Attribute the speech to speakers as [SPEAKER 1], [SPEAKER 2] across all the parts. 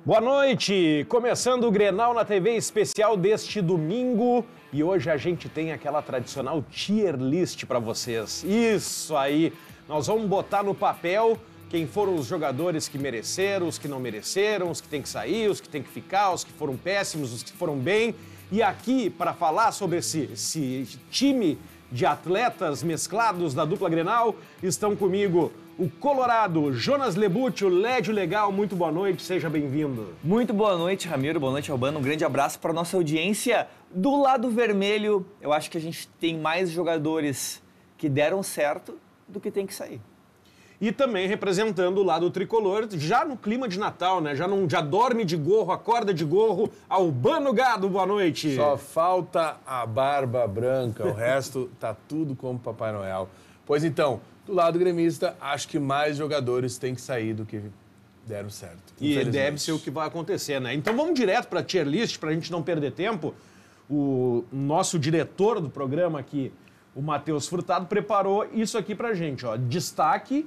[SPEAKER 1] Boa noite! Começando o Grenal na TV especial deste domingo. E hoje a gente tem aquela tradicional tier list para vocês. Isso aí! Nós vamos botar no papel quem foram os jogadores que mereceram, os que não mereceram, os que têm que sair, os que têm que ficar, os que foram péssimos, os que foram bem. E aqui, para falar sobre esse time de atletas mesclados da dupla Grenal, estão comigo o Colorado, Jonas Lebucci, o Lédio Legal. Muito boa noite, seja bem-vindo.
[SPEAKER 2] Muito boa noite, Ramiro, boa noite, Albano. Um grande abraço para a nossa audiência. Do lado vermelho, eu acho que a gente tem mais jogadores que deram certo do que tem que sair.
[SPEAKER 1] E também representando o lado tricolor, já no clima de Natal, né? Já dorme de gorro, acorda de gorro, Albano Gado, boa noite.
[SPEAKER 3] Só falta a barba branca, o resto tá tudo como Papai Noel. Pois então, do lado gremista, acho que mais jogadores têm que sair do que deram certo.
[SPEAKER 1] E deve ser o que vai acontecer, né? Então vamos direto para a tier list, para a gente não perder tempo. O nosso diretor do programa aqui, o Matheus Furtado, preparou isso aqui pra gente, ó. Destaque,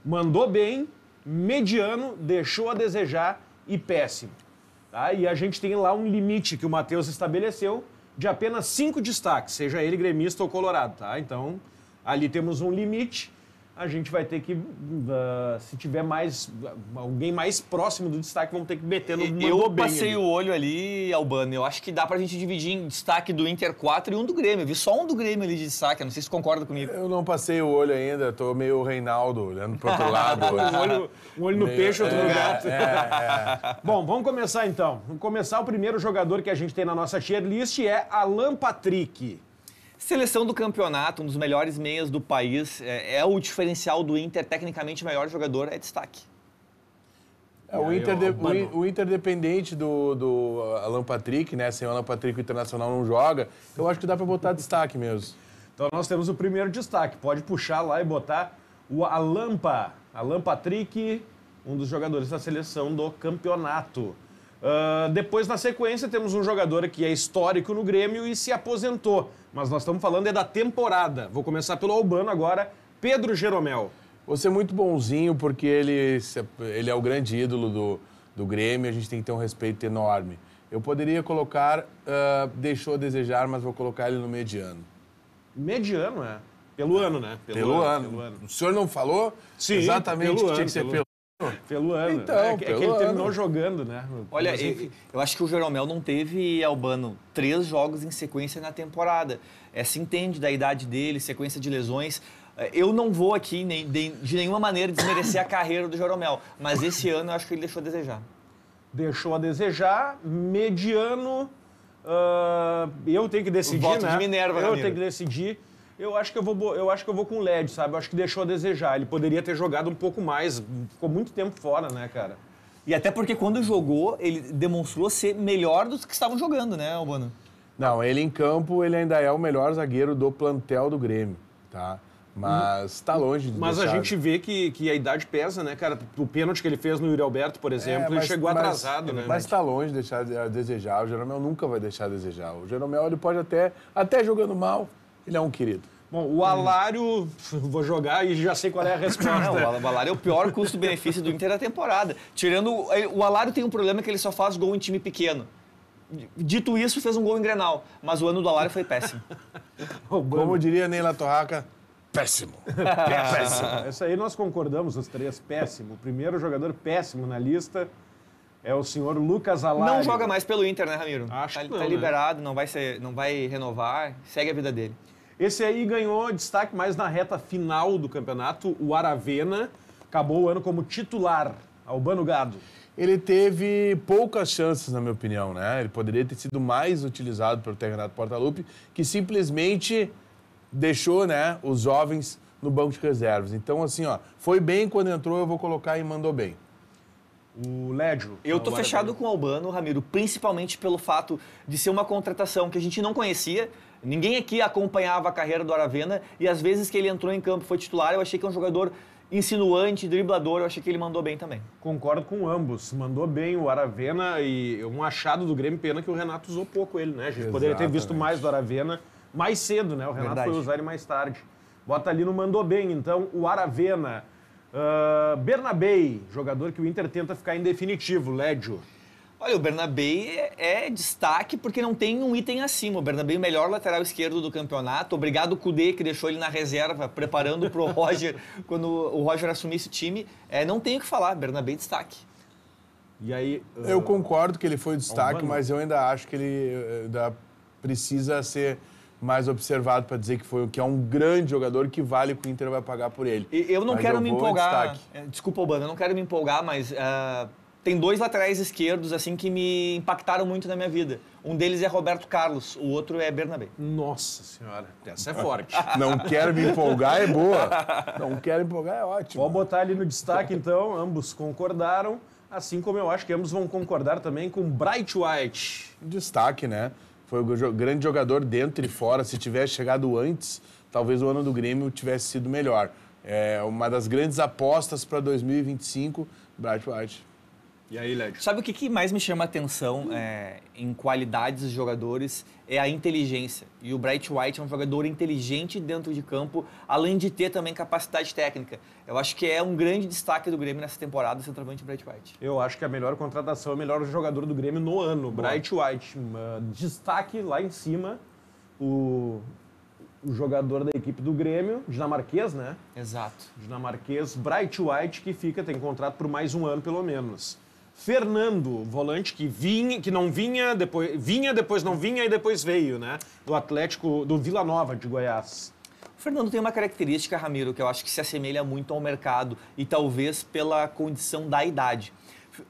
[SPEAKER 1] mandou bem, mediano, deixou a desejar e péssimo. Tá? E a gente tem lá um limite que o Matheus estabeleceu de apenas 5 destaques, seja ele gremista ou colorado, tá? Então, ali temos um limite. A gente vai ter que, se tiver alguém mais próximo do destaque, vamos ter que meter no mandou
[SPEAKER 2] Eu
[SPEAKER 1] bem
[SPEAKER 2] passei
[SPEAKER 1] ali.
[SPEAKER 2] o olho ali, Albano, eu acho que dá pra gente dividir em destaque do Inter 4 e um do Grêmio. Eu vi só um do Grêmio ali de destaque, eu não sei se concorda comigo.
[SPEAKER 3] Eu não passei o olho ainda, tô meio Reinaldo, olhando pro outro lado.
[SPEAKER 1] Um olho no peixe, outro no gato.
[SPEAKER 3] É.
[SPEAKER 1] Bom, vamos começar então. Vamos começar. O primeiro jogador que a gente tem na nossa tier list é Alan Patrick.
[SPEAKER 2] Seleção do campeonato, um dos melhores meias do país, é o diferencial do Inter, tecnicamente o melhor jogador é destaque.
[SPEAKER 3] O Inter dependente do Alan Patrick, né? Sem o Alan Patrick o Internacional não joga, eu acho que dá pra botar destaque mesmo.
[SPEAKER 1] Então nós temos o primeiro destaque. Pode puxar lá e botar o Alan Patrick, um dos jogadores da seleção do campeonato. Depois, na sequência, temos um jogador que é histórico no Grêmio e se aposentou. Mas nós estamos falando da temporada. Vou começar pelo Albano agora, Pedro Jeromel.
[SPEAKER 3] Você é muito bonzinho porque ele é o grande ídolo do Grêmio, a gente tem que ter um respeito enorme. Eu poderia colocar, deixou a desejar, mas vou colocar ele no mediano.
[SPEAKER 1] Mediano, é? Pelo ano, né?
[SPEAKER 3] Pelo ano. O senhor não falou?
[SPEAKER 1] Sim,
[SPEAKER 3] exatamente que tinha que ser
[SPEAKER 1] pelo ano.
[SPEAKER 3] Então,
[SPEAKER 1] é que ele terminou jogando, né?
[SPEAKER 2] Olha,
[SPEAKER 1] Mas, enfim.
[SPEAKER 2] eu acho que o Jeromel não teve, Albano, 3 jogos em sequência na temporada. Se entende da idade dele, sequência de lesões. Eu não vou aqui de nenhuma maneira desmerecer a carreira do Jeromel, mas esse ano eu acho que ele deixou a desejar.
[SPEAKER 1] Deixou a desejar, mediano. Eu tenho que decidir,
[SPEAKER 2] voto
[SPEAKER 1] né?
[SPEAKER 2] de Minerva,
[SPEAKER 1] eu
[SPEAKER 2] Ramiro.
[SPEAKER 1] tenho que decidir. Eu acho que eu vou com o Led, sabe? Eu acho que deixou a desejar. Ele poderia ter jogado um pouco mais. Ficou muito tempo fora, né, cara?
[SPEAKER 2] E até porque quando jogou, ele demonstrou ser melhor dos que estavam jogando, né, Albano?
[SPEAKER 3] Não, ele em campo, ele ainda é o melhor zagueiro do plantel do Grêmio, tá? Mas tá longe de
[SPEAKER 1] Mas
[SPEAKER 3] deixar.
[SPEAKER 1] a gente vê que a idade pesa, né, cara? O pênalti que ele fez no Yuri Alberto, por exemplo, ele chegou atrasado, né?
[SPEAKER 3] Mas tá longe de deixar a desejar. O Jeromel nunca vai deixar a desejar. O Jeromel, ele pode até jogando mal, ele é um querido.
[SPEAKER 1] Bom, o Alário, vou jogar e já sei qual é a resposta.
[SPEAKER 2] Não, o Alário é o pior custo-benefício do Inter da temporada. Tirando, o Alário tem um problema que ele só faz gol em time pequeno. Dito isso, fez um gol em Grenal, mas o ano do Alário foi péssimo.
[SPEAKER 3] Como diria Neila Torraca, péssimo.
[SPEAKER 1] Péssimo. Essa aí nós concordamos, os três, péssimo. O primeiro jogador péssimo na lista é o senhor Lucas Alário.
[SPEAKER 2] Não joga mais pelo Inter, né, Ramiro?
[SPEAKER 1] Acho que não,
[SPEAKER 2] tá liberado, não vai renovar, segue a vida dele.
[SPEAKER 1] Esse aí ganhou destaque mais na reta final do campeonato, o Aravena. Acabou o ano como titular, Albano Gado.
[SPEAKER 3] Ele teve poucas chances, na minha opinião, né? Ele poderia ter sido mais utilizado pelo Renato Portaluppi, que simplesmente deixou, né, os jovens no banco de reservas. Então, assim, ó, foi bem quando entrou, eu vou colocar e mandou bem.
[SPEAKER 1] O Lédio.
[SPEAKER 2] Eu tô fechado com o Albano, Ramiro, principalmente pelo fato de ser uma contratação que a gente não conhecia. Ninguém aqui acompanhava a carreira do Aravena e às vezes que ele entrou em campo e foi titular, eu achei que é um jogador insinuante, driblador, eu achei que ele mandou bem também.
[SPEAKER 1] Concordo com ambos. Mandou bem o Aravena e um achado do Grêmio, pena que o Renato usou pouco ele, né? A gente poderia ter visto mais do Aravena mais cedo, né? O Renato foi usar ele mais tarde. Bota ali no mandou bem, então, o Aravena. Bernabei, jogador que o Inter tenta ficar em definitivo, Lédio.
[SPEAKER 2] Olha, o Bernabei é destaque porque não tem um item acima. O Bernabei é o melhor lateral esquerdo do campeonato. Obrigado, Kudê, que deixou ele na reserva, preparando para o Roger, quando o Roger assumisse o time. Não tem o que falar, Bernabei destaque.
[SPEAKER 1] E aí,
[SPEAKER 3] eu concordo que ele foi destaque, mas eu ainda acho que ele precisa ser mais observado para dizer que é um grande jogador que vale que o Inter vai pagar por ele.
[SPEAKER 2] Eu não quero me empolgar. Desculpa, Albano, eu não quero me empolgar, mas tem 2 laterais esquerdos assim que me impactaram muito na minha vida. Um deles é Roberto Carlos, o outro é Bernabei.
[SPEAKER 1] Nossa senhora, essa é forte.
[SPEAKER 3] Não quero me empolgar é boa. Não quero empolgar é ótimo.
[SPEAKER 1] Vou botar ali no destaque então, ambos concordaram, assim como eu acho que ambos vão concordar também com Bright White.
[SPEAKER 3] Destaque, né? Foi o grande jogador dentro e fora. Se tivesse chegado antes, talvez o ano do Grêmio tivesse sido melhor. É uma das grandes apostas para 2025, Bright White.
[SPEAKER 1] E aí, Lédio?
[SPEAKER 2] Sabe o que mais me chama a atenção em qualidades dos jogadores? É a inteligência. E o Bright White é um jogador inteligente dentro de campo, além de ter também capacidade técnica. Eu acho que é um grande destaque do Grêmio nessa temporada, o centroavante Bright White.
[SPEAKER 1] Eu acho que a melhor contratação é o melhor jogador do Grêmio no ano, Bright White. Destaque lá em cima, o jogador da equipe do Grêmio, dinamarquês, né?
[SPEAKER 2] Exato.
[SPEAKER 1] Dinamarquês, Bright White, que tem contrato por mais um ano pelo menos. Fernando, volante que não vinha, depois não vinha e depois veio, né? Do Atlético, do Vila Nova de Goiás.
[SPEAKER 2] O Fernando tem uma característica, Ramiro, que eu acho que se assemelha muito ao mercado e talvez pela condição da idade.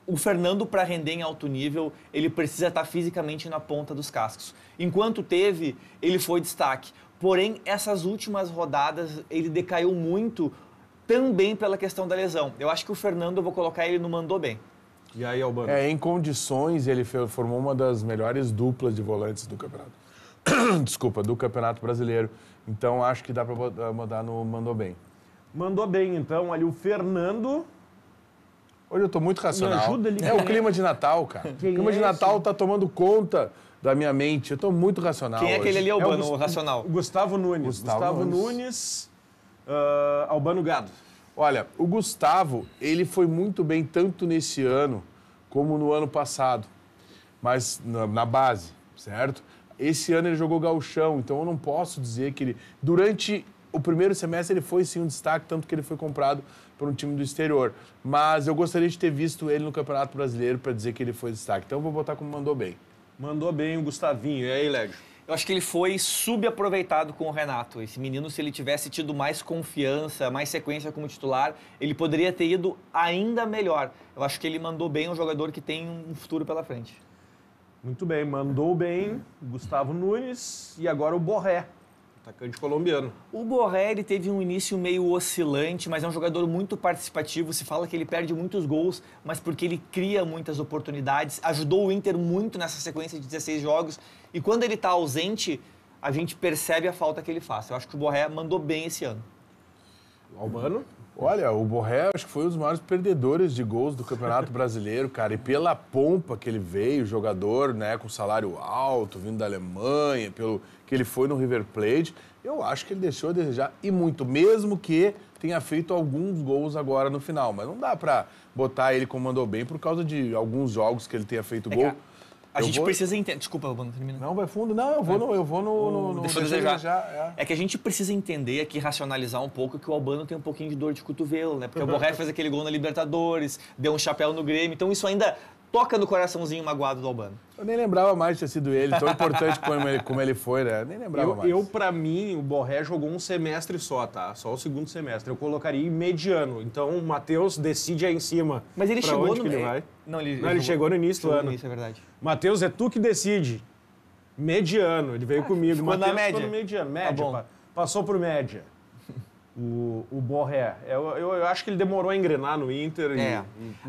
[SPEAKER 2] O Fernando, para render em alto nível, ele precisa estar fisicamente na ponta dos cascos. Enquanto ele foi destaque. Porém, essas últimas rodadas, ele decaiu muito também pela questão da lesão. Eu acho que o Fernando, eu vou colocar ele no mandou bem.
[SPEAKER 1] E aí, Albano?
[SPEAKER 3] Em condições, ele formou uma das melhores duplas de volantes do campeonato. Desculpa, do Campeonato Brasileiro. Então, acho que dá para mudar no mandou bem.
[SPEAKER 1] Mandou bem, então, ali o Fernando.
[SPEAKER 3] Hoje eu tô muito racional.
[SPEAKER 1] Me ajuda ali.
[SPEAKER 3] É o clima de Natal, cara. O clima de Natal tá tomando conta da minha mente. Eu tô muito racional.
[SPEAKER 2] Quem é aquele ali, Albano,
[SPEAKER 1] o
[SPEAKER 2] racional?
[SPEAKER 1] O Gustavo Nunes. Gustavo Nunes, Albano Gado.
[SPEAKER 3] Olha, o Gustavo, ele foi muito bem tanto nesse ano como no ano passado, mas na base, certo? Esse ano ele jogou gauchão, então eu não posso dizer que ele... Durante o primeiro semestre ele foi sim um destaque, tanto que ele foi comprado por um time do exterior. Mas eu gostaria de ter visto ele no Campeonato Brasileiro para dizer que ele foi destaque. Então eu vou botar como mandou bem.
[SPEAKER 1] Mandou bem o Gustavinho. E aí, Lédio?
[SPEAKER 2] Eu acho que ele foi subaproveitado com o Renato. Esse menino, se ele tivesse tido mais confiança, mais sequência como titular, ele poderia ter ido ainda melhor. Eu acho que ele mandou bem um jogador que tem um futuro pela frente.
[SPEAKER 1] Muito bem, mandou bem Gustavo Nunes e agora o Borré, atacante colombiano.
[SPEAKER 2] O Borré, ele teve um início meio oscilante, mas é um jogador muito participativo. Se fala que ele perde muitos gols, mas porque ele cria muitas oportunidades. Ajudou o Inter muito nessa sequência de 16 jogos. E quando ele está ausente, a gente percebe a falta que ele faz. Eu acho que o Borré mandou bem esse ano.
[SPEAKER 1] Albano?
[SPEAKER 3] Olha, o Borré acho que foi um dos maiores perdedores de gols do Campeonato Brasileiro, cara. E pela pompa que ele veio, jogador, né, com salário alto, vindo da Alemanha, pelo que ele foi no River Plate, eu acho que ele deixou a desejar e muito, mesmo que tenha feito alguns gols agora no final. Mas não dá pra botar ele como mandou bem por causa de alguns jogos que ele tenha feito gol.
[SPEAKER 2] A gente precisa entender... Desculpa, Albano, termina.
[SPEAKER 3] Não, vai fundo. Não, eu vou no
[SPEAKER 2] deixa eu desejar. É que a gente precisa entender aqui, racionalizar um pouco que o Albano tem um pouquinho de dor de cotovelo, né? Porque o Borré fez aquele gol na Libertadores, deu um chapéu no Grêmio, então isso ainda toca no coraçãozinho magoado do Albano.
[SPEAKER 3] Eu nem lembrava mais de ter sido ele, tão importante como ele foi, né? Nem lembrava mais.
[SPEAKER 1] Pra mim, o Borré jogou um semestre só, tá? Só o segundo semestre. Eu colocaria mediano. Então, o Matheus decide aí em cima.
[SPEAKER 2] Mas ele chegou
[SPEAKER 1] onde
[SPEAKER 2] no...
[SPEAKER 1] que ele vai.
[SPEAKER 2] Não, ele
[SPEAKER 1] chegou no início do ano.
[SPEAKER 2] Isso é verdade.
[SPEAKER 1] Matheus, é tu que decide. Mediano. Ele veio comigo.
[SPEAKER 2] Ficou na média.
[SPEAKER 1] Ficou no mediano. Média.
[SPEAKER 2] Tá bom.
[SPEAKER 1] Passou por média. O Borré. Eu acho que ele demorou a engrenar no Inter.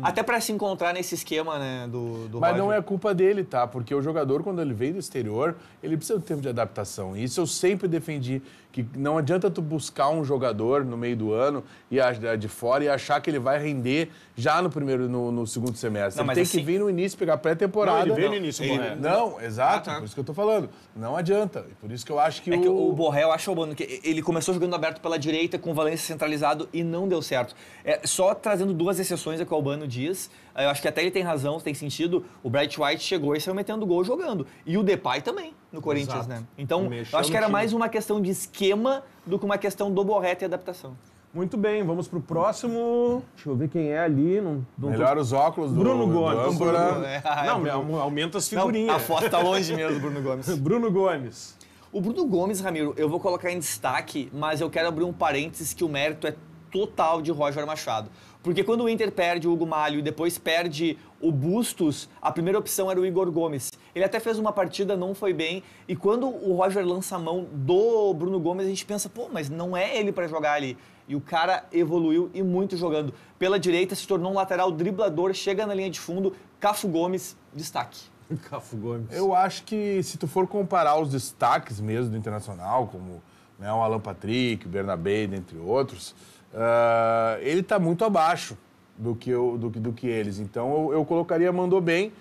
[SPEAKER 2] Até para se encontrar nesse esquema, né, do
[SPEAKER 3] Mas
[SPEAKER 2] Roger.
[SPEAKER 3] não é culpa dele, tá? Porque o jogador, quando ele vem do exterior, ele precisa de tempo de adaptação. E isso eu sempre defendi, que não adianta tu buscar um jogador no meio do ano e de fora e achar que ele vai render já no segundo semestre.
[SPEAKER 2] Não,
[SPEAKER 3] ele tem que vir no início, pegar pré-temporada.
[SPEAKER 1] Ele veio no início, o Borré.
[SPEAKER 3] Não, exato, por isso que eu tô falando. Não adianta. E por isso que eu acho que
[SPEAKER 2] que o Borré, eu acho, Albano, que ele começou jogando aberto pela direita, feita com o Valencia centralizado e não deu certo. Só trazendo 2 exceções ao que o Albano diz, eu acho que até ele tem razão, tem sentido. O Bright White chegou e saiu metendo gol jogando. E o Depay também, no Corinthians, né? Então, eu acho que era mais uma questão de esquema do que uma questão do Borreta e adaptação.
[SPEAKER 1] Muito bem, vamos pro próximo. Deixa eu ver quem é ali.
[SPEAKER 3] Melhor os óculos do
[SPEAKER 1] Bruno Gomes.
[SPEAKER 3] Do
[SPEAKER 1] Não, aumenta as figurinhas.
[SPEAKER 2] Não, a foto tá longe mesmo, Bruno Gomes.
[SPEAKER 1] Bruno Gomes.
[SPEAKER 2] O Bruno Gomes, Ramiro, eu vou colocar em destaque, mas eu quero abrir um parênteses que o mérito é total de Roger Machado. Porque quando o Inter perde o Hugo Malho e depois perde o Bustos, a primeira opção era o Igor Gomes. Ele até fez uma partida, não foi bem, e quando o Roger lança a mão do Bruno Gomes, a gente pensa, pô, mas não é ele para jogar ali. E o cara evoluiu e muito jogando. Pela direita se tornou um lateral driblador, chega na linha de fundo, Cafo Gomes, destaque.
[SPEAKER 1] Cafo Gomes.
[SPEAKER 3] Eu acho que se tu for comparar os destaques mesmo do Internacional, como né, o Alan Patrick, o Bernabé, dentre outros, ele está muito abaixo do que eles. Então eu colocaria mandou bem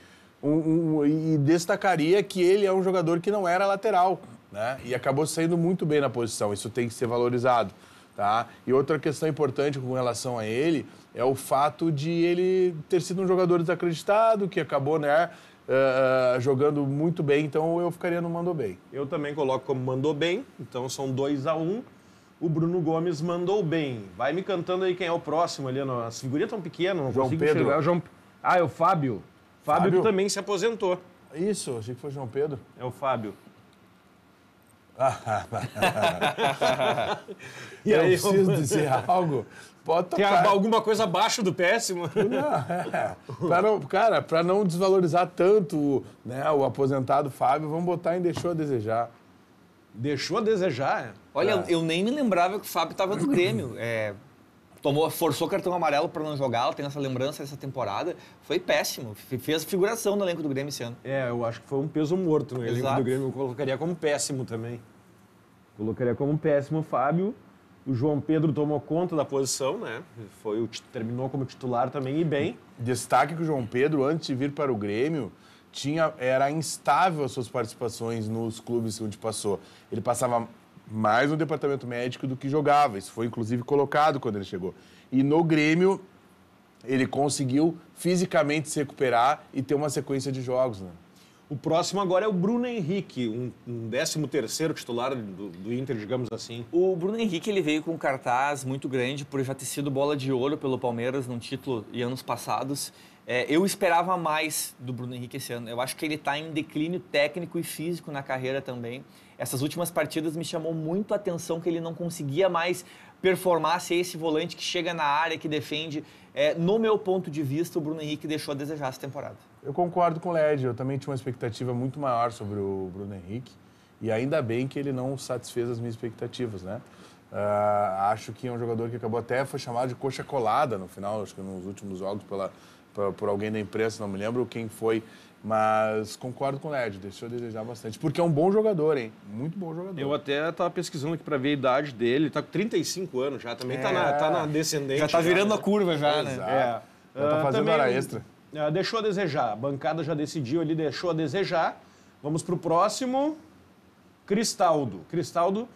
[SPEAKER 3] e destacaria que ele é um jogador que não era lateral, né? E acabou saindo muito bem na posição. Isso tem que ser valorizado. Tá? E outra questão importante com relação a ele é o fato de ele ter sido um jogador desacreditado, que acabou né, jogando muito bem, então eu ficaria no mandou bem.
[SPEAKER 1] Eu também coloco como mandou bem, então são 2-1. O Bruno Gomes mandou bem. Vai me cantando aí quem é o próximo ali. As figurinhas tão pequenas, não
[SPEAKER 3] João
[SPEAKER 1] consigo
[SPEAKER 3] Pedro.
[SPEAKER 1] enxergar. É o Fábio. Fábio que também se aposentou.
[SPEAKER 3] Isso, achei que foi João Pedro.
[SPEAKER 1] É o Fábio.
[SPEAKER 3] E aí, eu preciso dizer algo? Pode tocar.
[SPEAKER 1] Tem alguma coisa abaixo do péssimo?
[SPEAKER 3] Não, para não desvalorizar tanto né, o aposentado Fábio, vamos botar em deixou a desejar.
[SPEAKER 1] Deixou a desejar?
[SPEAKER 2] Olha, eu nem me lembrava que o Fábio estava no Grêmio. Forçou cartão amarelo para não jogar, eu tenho essa lembrança dessa temporada. Foi péssimo, fez figuração no elenco do Grêmio esse ano.
[SPEAKER 1] Eu acho que foi um peso morto no elenco do Grêmio. Eu colocaria como péssimo também. Colocaria como péssimo o Fábio. O João Pedro tomou conta da posição, né? Terminou como titular também e bem.
[SPEAKER 3] Destaque que o João Pedro, antes de vir para o Grêmio, era instável as suas participações nos clubes onde passou. Ele passava mais no departamento médico do que jogava. Isso foi, inclusive, colocado quando ele chegou. E no Grêmio, ele conseguiu fisicamente se recuperar e ter uma sequência de jogos, né?
[SPEAKER 1] O próximo agora é o Bruno Henrique, um 13º titular do Inter, digamos assim.
[SPEAKER 2] O Bruno Henrique ele veio com um cartaz muito grande por já ter sido bola de ouro pelo Palmeiras num título em anos passados. Eu esperava mais do Bruno Henrique esse ano. Eu acho que ele está em declínio técnico e físico na carreira também. Essas últimas partidas me chamou muito a atenção que ele não conseguia mais performar, ser esse volante que chega na área, que defende. No meu ponto de vista, o Bruno Henrique deixou a desejar essa temporada.
[SPEAKER 3] Eu concordo com o Led. Eu também tinha uma expectativa muito maior sobre o Bruno Henrique. E ainda bem que ele não satisfez as minhas expectativas, né? Acho que é um jogador que acabou até, foi chamado de coxa colada no final, acho que nos últimos jogos, por alguém da imprensa, não me lembro quem foi. Mas concordo com o Led, deixou a desejar bastante. Porque é um bom jogador, hein? Muito bom jogador.
[SPEAKER 1] Eu até estava pesquisando aqui para ver a idade dele. Ele tá com 35 anos já, também tá na descendente.
[SPEAKER 2] Já tá virando
[SPEAKER 1] já,
[SPEAKER 2] a curva já, né?
[SPEAKER 3] Já tá fazendo hora extra.
[SPEAKER 1] Deixou a desejar. A bancada já decidiu, ele deixou a desejar. Vamos pro próximo. Cristaldo. Cristaldo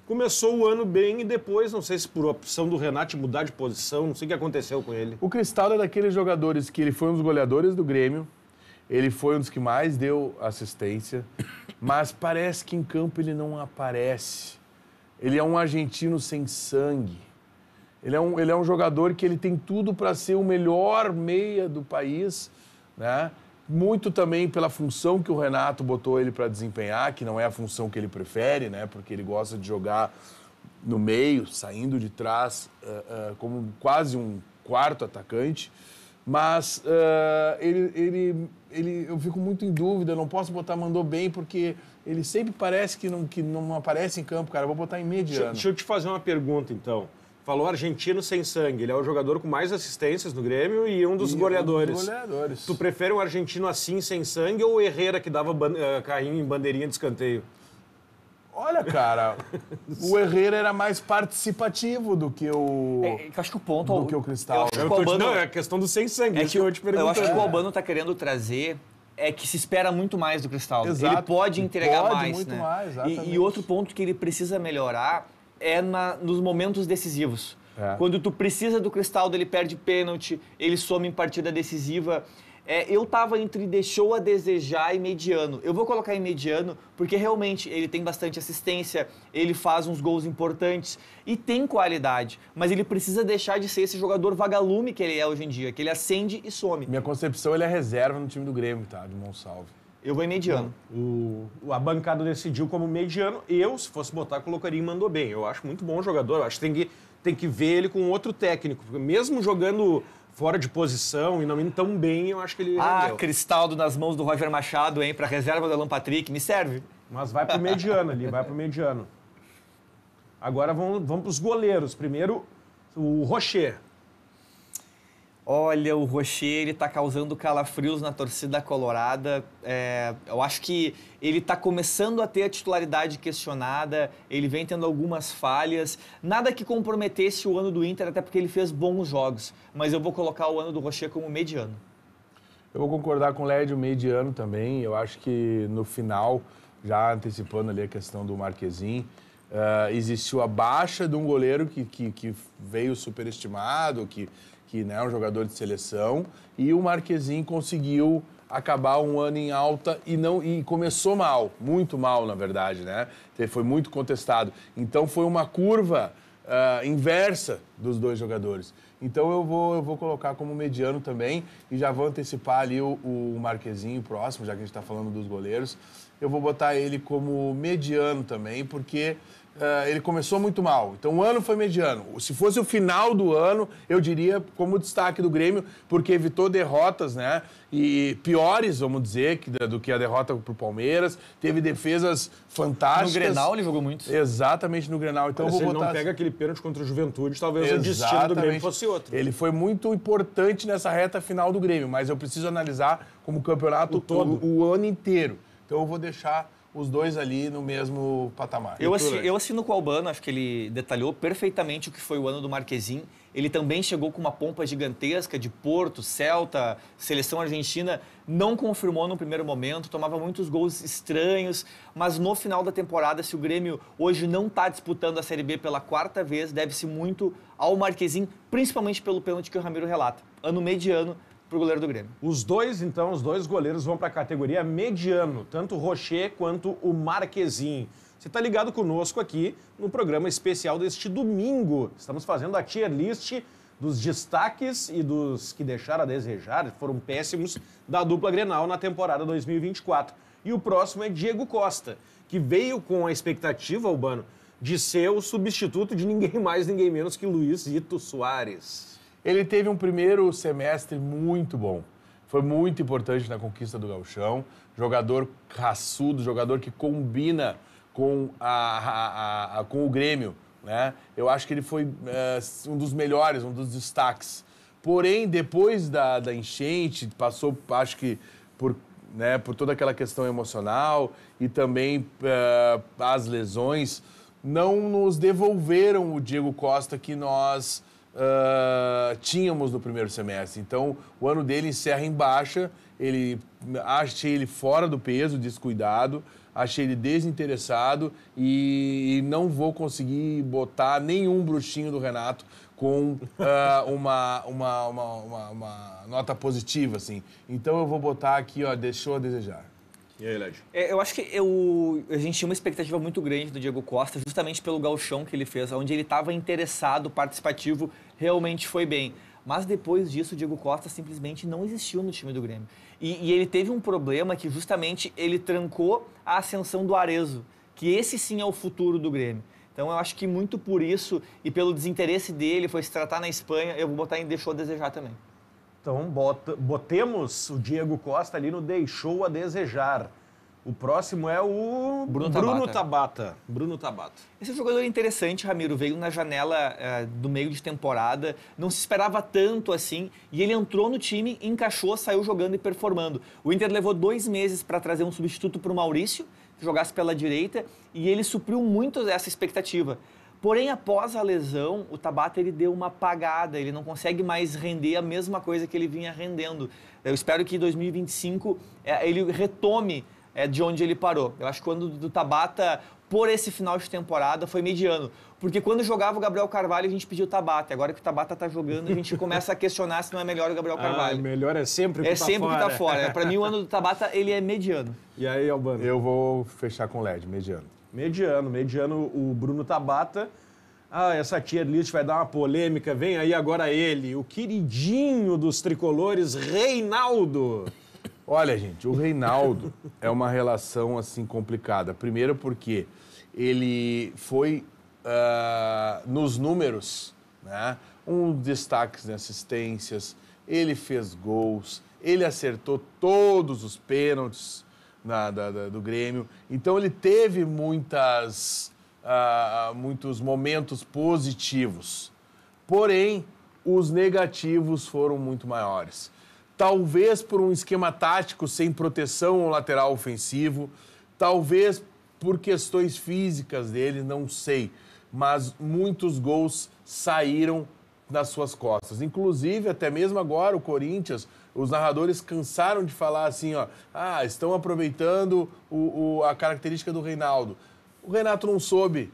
[SPEAKER 1] começou o ano bem e depois, não sei se por opção do Renato mudar de posição, não sei o que aconteceu com ele.
[SPEAKER 3] O Cristaldo é daqueles jogadores que ele foi um dos goleadores do Grêmio. Ele foi um dos que mais deu assistência, mas parece que em campo ele não aparece. Ele é um argentino sem sangue. Ele é um jogador que ele tem tudo para ser o melhor meia do país, né? Muito também pela função que o Renato botou ele para desempenhar, que não é a função que ele prefere, né? Porque ele gosta de jogar no meio, saindo de trás, como quase um quarto atacante. Mas eu fico muito em dúvida, não posso botar mandou bem, porque ele sempre parece que não aparece em campo, cara. Eu vou botar em mediano.
[SPEAKER 1] Deixa eu te fazer uma pergunta, então. Falou argentino sem sangue. Ele é o jogador com mais assistências no Grêmio e um dos goleadores. Tu prefere um argentino assim, sem sangue, ou o Herrera que dava carrinho em bandeirinha de escanteio?
[SPEAKER 3] Olha, cara, o Herrera era mais participativo do que o...
[SPEAKER 2] eu acho que o ponto...
[SPEAKER 3] Do que o Cristaldo.
[SPEAKER 1] Não, é a questão do sem sangue.
[SPEAKER 2] Eu acho que o Albano está querendo trazer que se espera muito mais do Cristaldo.
[SPEAKER 3] Exato.
[SPEAKER 2] Ele pode entregar
[SPEAKER 3] pode
[SPEAKER 2] mais,
[SPEAKER 3] muito
[SPEAKER 2] né?
[SPEAKER 3] mais, exatamente.
[SPEAKER 2] E outro ponto que ele precisa melhorar é nos momentos decisivos. Quando tu precisa do Cristaldo, ele perde pênalti, ele some em partida decisiva. Eu tava entre deixou a desejar e mediano. Eu vou colocar em mediano porque realmente ele tem bastante assistência, ele faz uns gols importantes e tem qualidade. Mas ele precisa deixar de ser esse jogador vagalume que ele é hoje em dia, que ele acende e some.
[SPEAKER 3] Minha concepção, ele é reserva no time do Grêmio, tá? De Monsalve.
[SPEAKER 2] Eu vou em mediano.
[SPEAKER 1] A bancada decidiu como mediano. Eu, se fosse botar, colocaria em mandou bem. Eu acho muito bom jogador. Eu acho que tem que ver ele com outro técnico. Porque mesmo jogando fora de posição e não indo tão bem, eu acho que ele rendeu.
[SPEAKER 2] Cristaldo nas mãos do Roger Machado, hein? Pra reserva do Alan Patrick, me serve.
[SPEAKER 1] Mas vai pro mediano ali, vai pro mediano. Agora vamos pros goleiros. Primeiro, o Rocher.
[SPEAKER 2] Olha, o Rocher, ele tá causando calafrios na torcida colorada. Eu acho que ele tá começando a ter a titularidade questionada, ele vem tendo algumas falhas. Nada que comprometesse o ano do Inter, até porque ele fez bons jogos. Mas eu vou colocar o ano do Rocher como mediano.
[SPEAKER 3] Eu vou concordar com o Lédio, mediano também. Eu acho que no final, já antecipando ali a questão do Marquezin, existiu a baixa de um goleiro que veio superestimado, que é um jogador de seleção, e o Marquezin conseguiu acabar um ano em alta e começou mal, muito mal, na verdade, né? Foi muito contestado. Então foi uma curva inversa dos dois jogadores. Então eu vou colocar como mediano também e já vou antecipar ali o Marquezin, o próximo, já que a gente está falando dos goleiros. Eu vou botar ele como mediano também, porque ele começou muito mal. Então o ano foi mediano. Se fosse o final do ano, eu diria como destaque do Grêmio, porque evitou derrotas, né? E piores, vamos dizer, do que a derrota pro Palmeiras. Teve defesas fantásticas.
[SPEAKER 2] No Grenal ele jogou muito.
[SPEAKER 3] Exatamente, no Grenal. Então eu vou
[SPEAKER 1] Se ele
[SPEAKER 3] botar...
[SPEAKER 1] não pega aquele pênalti contra o Juventude, talvez o destino do Grêmio fosse outro.
[SPEAKER 3] Ele foi muito importante nessa reta final do Grêmio, mas eu preciso analisar como campeonato todo, o ano inteiro. Então eu vou deixar os dois ali no mesmo patamar.
[SPEAKER 2] Eu assino com o Albano, acho que ele detalhou perfeitamente o que foi o ano do Marquezin. Ele também chegou com uma pompa gigantesca de Porto, Celta, seleção argentina, não confirmou no primeiro momento, tomava muitos gols estranhos, mas no final da temporada, se o Grêmio hoje não está disputando a Série B pela quarta vez, deve-se muito ao Marquezin, principalmente pelo pênalti que o Ramiro relata. Ano mediano pro goleiro do Grêmio.
[SPEAKER 1] Os dois goleiros vão para a categoria mediano, tanto o Rocher quanto o Marquezin. Você está ligado conosco aqui no programa especial deste domingo. Estamos fazendo a tier list dos destaques e dos que deixaram a desejar, foram péssimos, da dupla Grenal na temporada 2024. E o próximo é Diego Costa, que veio com a expectativa, Albano, de ser o substituto de ninguém mais, ninguém menos que Luizito Soares.
[SPEAKER 3] Ele teve um primeiro semestre muito bom. Foi muito importante na conquista do Gauchão. Jogador raçudo, jogador que combina com o Grêmio, né? Eu acho que ele foi um dos melhores, um dos destaques. Porém, depois da enchente, passou, acho que, por toda aquela questão emocional e também as lesões, não nos devolveram o Diego Costa que nós tínhamos no primeiro semestre. Então, o ano dele encerra em baixa. Achei ele fora do peso, descuidado, achei ele desinteressado e não vou conseguir botar nenhum bruxinho do Renato com uma nota positiva, assim. Então, eu vou botar aqui, deixou a desejar.
[SPEAKER 1] E aí, Led?
[SPEAKER 2] Eu acho que a gente tinha uma expectativa muito grande do Diego Costa, justamente pelo gauchão que ele fez, onde ele estava interessado, participativo, realmente foi bem. Mas depois disso, o Diego Costa simplesmente não existiu no time do Grêmio. E ele teve um problema que justamente ele trancou a ascensão do Arezzo, que esse sim é o futuro do Grêmio. Então eu acho que muito por isso e pelo desinteresse dele, foi se tratar na Espanha, eu vou botar em deixou a desejar também.
[SPEAKER 1] Então, botemos o Diego Costa ali no deixou a desejar. O próximo é o Bruno Tabata.
[SPEAKER 2] Esse é um jogador interessante, Ramiro. Veio na janela do meio de temporada, não se esperava tanto assim, e ele entrou no time, encaixou, saiu jogando e performando. O Inter levou 2 meses para trazer um substituto para o Maurício, que jogasse pela direita, e ele supriu muito essa expectativa. Porém, após a lesão, o Tabata ele deu uma apagada, ele não consegue mais render a mesma coisa que ele vinha rendendo. Eu espero que em 2025 ele retome de onde ele parou. Eu acho que o ano do Tabata, por esse final de temporada, foi mediano. Porque quando jogava o Gabriel Carvalho, a gente pediu o Tabata. Agora que o Tabata tá jogando, a gente começa a questionar se não é melhor o Gabriel Carvalho.
[SPEAKER 1] Melhor é sempre o que tá fora.
[SPEAKER 2] É sempre o que tá fora. Para mim, o ano do Tabata, ele é mediano.
[SPEAKER 1] E aí, Albano?
[SPEAKER 3] Eu vou fechar com o LED, mediano.
[SPEAKER 1] Mediano, o Bruno Tabata. Essa tier list vai dar uma polêmica. Vem aí agora ele, o queridinho dos tricolores, Reinaldo.
[SPEAKER 3] Olha, gente, o Reinaldo é uma relação, assim, complicada. Primeiro porque ele foi, nos números, né, um destaque em assistências, ele fez gols, ele acertou todos os pênaltis do Grêmio. Então, ele teve muitos momentos positivos. Porém, os negativos foram muito maiores. Talvez por um esquema tático sem proteção ao lateral ofensivo, talvez por questões físicas dele, não sei. Mas muitos gols saíram nas suas costas. Inclusive, até mesmo agora, o Corinthians, os narradores cansaram de falar assim, estão aproveitando a característica do Reinaldo. O Renato não soube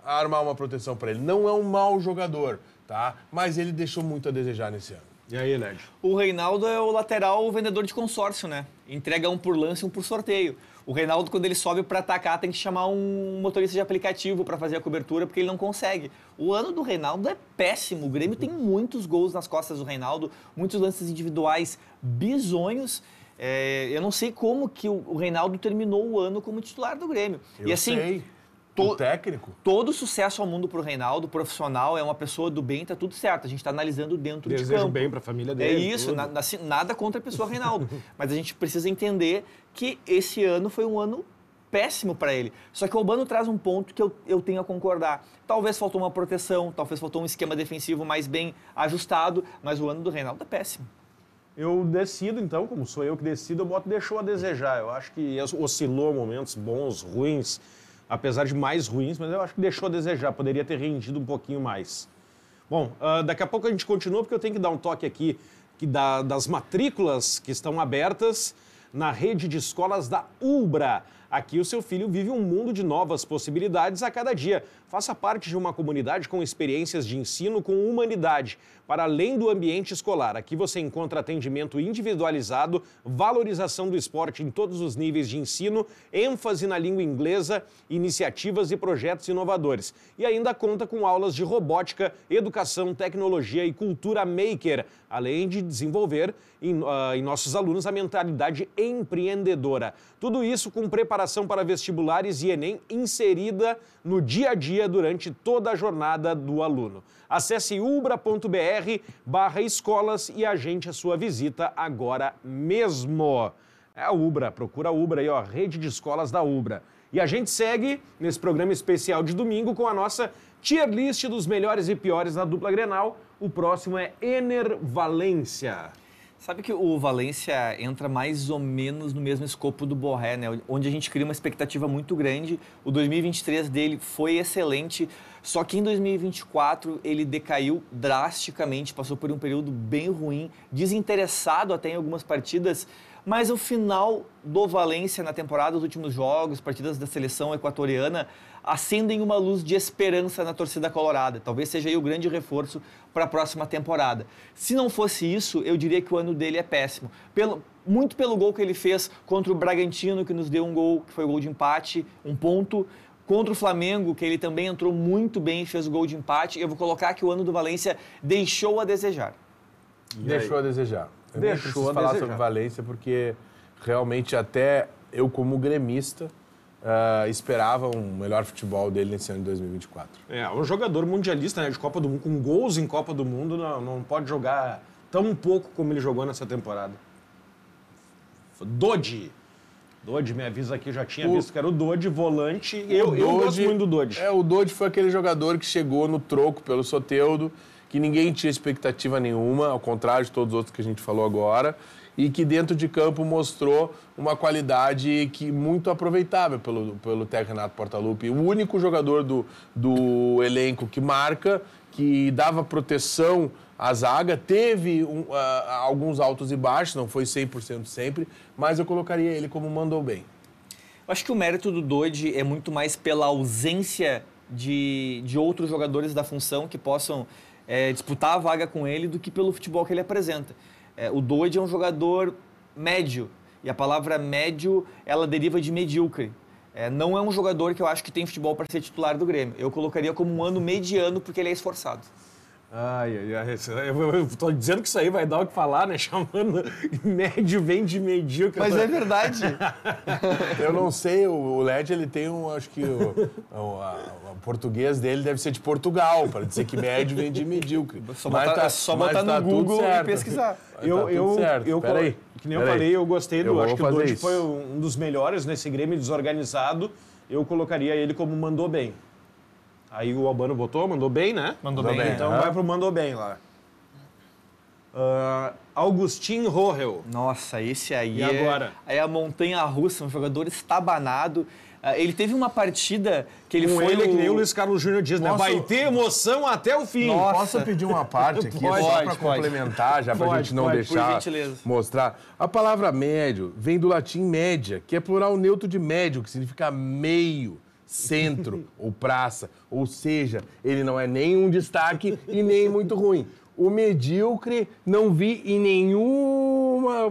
[SPEAKER 3] armar uma proteção para ele. Não é um mau jogador, tá? Mas ele deixou muito a desejar nesse ano.
[SPEAKER 1] E aí, Led?
[SPEAKER 2] O Reinaldo é o lateral vendedor de consórcio, né? Entrega um por lance e um por sorteio. O Reinaldo, quando ele sobe para atacar, tem que chamar um motorista de aplicativo para fazer a cobertura, porque ele não consegue. O ano do Reinaldo é péssimo. O Grêmio tem muitos gols nas costas do Reinaldo, muitos lances individuais bizonhos. Eu não sei como que o Reinaldo terminou o ano como titular do Grêmio.
[SPEAKER 3] Eu sei. O técnico?
[SPEAKER 2] Todo sucesso ao mundo pro Reinaldo, profissional, é uma pessoa do bem, tá tudo certo. A gente tá analisando dentro de campo.
[SPEAKER 1] Desejo bem pra família dele.
[SPEAKER 2] É isso, nada contra a pessoa Reinaldo. Mas a gente precisa entender que esse ano foi um ano péssimo para ele. Só que o Albano traz um ponto que eu tenho a concordar. Talvez faltou uma proteção, talvez faltou um esquema defensivo mais bem ajustado, mas o ano do Reinaldo é péssimo.
[SPEAKER 1] Eu decido, então, como sou eu que decido, eu boto deixou a desejar. Eu acho que oscilou momentos bons, ruins, apesar de mais ruins, mas eu acho que deixou a desejar, poderia ter rendido um pouquinho mais. Bom, daqui a pouco a gente continua, porque eu tenho que dar um toque aqui das matrículas que estão abertas na rede de escolas da Ubra. Aqui o seu filho vive um mundo de novas possibilidades a cada dia. Faça parte de uma comunidade com experiências de ensino com humanidade, para além do ambiente escolar. Aqui você encontra atendimento individualizado, valorização do esporte em todos os níveis de ensino, ênfase na língua inglesa, iniciativas e projetos inovadores. E ainda conta com aulas de robótica, educação, tecnologia e cultura maker, além de desenvolver em nossos alunos a mentalidade empreendedora. Tudo isso com preparação para vestibulares e Enem inserida no dia a dia durante toda a jornada do aluno. Acesse ubra.br/escolas e agende a sua visita agora mesmo. É a Ubra, procura a Ubra aí, ó, rede de escolas da Ubra. E a gente segue nesse programa especial de domingo com a nossa tier list dos melhores e piores da dupla Grenal. O próximo é Ener Valencia.
[SPEAKER 2] Sabe que o Valência entra mais ou menos no mesmo escopo do Borré, né? Onde a gente cria uma expectativa muito grande. O 2023 dele foi excelente, só que em 2024 ele decaiu drasticamente, passou por um período bem ruim, desinteressado até em algumas partidas, mas o final do Valência na temporada, os últimos jogos, partidas da seleção equatoriana, acendem uma luz de esperança na torcida colorada. Talvez seja aí o grande reforço para a próxima temporada. Se não fosse isso, eu diria que o ano dele é péssimo. Muito pelo gol que ele fez contra o Bragantino, que nos deu um gol, que foi o gol de empate, um ponto. Contra o Flamengo, que ele também entrou muito bem e fez o gol de empate. Eu vou colocar que o ano do Valência deixou a desejar.
[SPEAKER 3] Deixou a desejar. Eu
[SPEAKER 1] Deixou
[SPEAKER 3] nem preciso
[SPEAKER 1] a
[SPEAKER 3] falar
[SPEAKER 1] desejar.
[SPEAKER 3] sobre Valência, porque realmente até eu, como gremista, esperava um melhor futebol dele nesse ano de 2024.
[SPEAKER 1] É, um jogador mundialista, né, de Copa do Mundo, com gols em Copa do Mundo, não pode jogar tão pouco como ele jogou nessa temporada. Dodi, me avisa aqui, já tinha visto que era o Dodi, volante. Eu gosto muito do Dodi.
[SPEAKER 3] O Dodi foi aquele jogador que chegou no troco pelo Soteldo, que ninguém tinha expectativa nenhuma, ao contrário de todos os outros que a gente falou agora, e que dentro de campo mostrou uma qualidade muito aproveitável pelo técnico Renato Portaluppi. O único jogador do elenco que marca, que dava proteção à zaga, teve alguns altos e baixos, não foi 100% sempre, mas eu colocaria ele como mandou bem.
[SPEAKER 2] Acho que o mérito do Dodi é muito mais pela ausência de outros jogadores da função que possam disputar a vaga com ele do que pelo futebol que ele apresenta. O Dodi é um jogador médio, e a palavra médio, ela deriva de medíocre. Não é um jogador que eu acho que tem futebol para ser titular do Grêmio. Eu colocaria como um ano mediano porque ele é esforçado.
[SPEAKER 1] Eu tô dizendo que isso aí vai dar o que falar, né? Chamando médio vem de medíocre.
[SPEAKER 2] Mas é verdade.
[SPEAKER 3] Eu não sei, o LED, ele tem acho que o português dele deve ser de Portugal, para dizer que médio vem de medíocre.
[SPEAKER 2] Só botar no Google e pesquisar.
[SPEAKER 1] Que nem eu falei, eu gostei do... Acho que o Dodi foi um dos melhores nesse Grêmio desorganizado. Eu colocaria ele como mandou bem. Aí o Albano botou, mandou bem, né?
[SPEAKER 2] Mandou bem.
[SPEAKER 1] Então vai pro mandou bem lá. Augustin Rohel.
[SPEAKER 2] Nossa, esse aí
[SPEAKER 1] E agora?
[SPEAKER 2] É a montanha-russa, um jogador estabanado. Ele teve uma partida que ele
[SPEAKER 1] Com
[SPEAKER 2] foi...
[SPEAKER 1] ele, que nem o Luiz Carlos Júnior diz, né?
[SPEAKER 3] Posso-
[SPEAKER 1] Vai ter emoção até o fim.
[SPEAKER 2] Nossa.
[SPEAKER 3] Posso pedir uma parte aqui,
[SPEAKER 1] Pode,
[SPEAKER 3] só para
[SPEAKER 2] pode.
[SPEAKER 3] complementar, já para a gente não
[SPEAKER 1] Pode,
[SPEAKER 2] por
[SPEAKER 3] deixar
[SPEAKER 2] gentileza.
[SPEAKER 3] mostrar. A palavra médio vem do latim média, que é plural neutro de médio, que significa meio, centro ou praça. Ou seja, ele não é nem um destaque e nem muito ruim. O medíocre não vi em nenhuma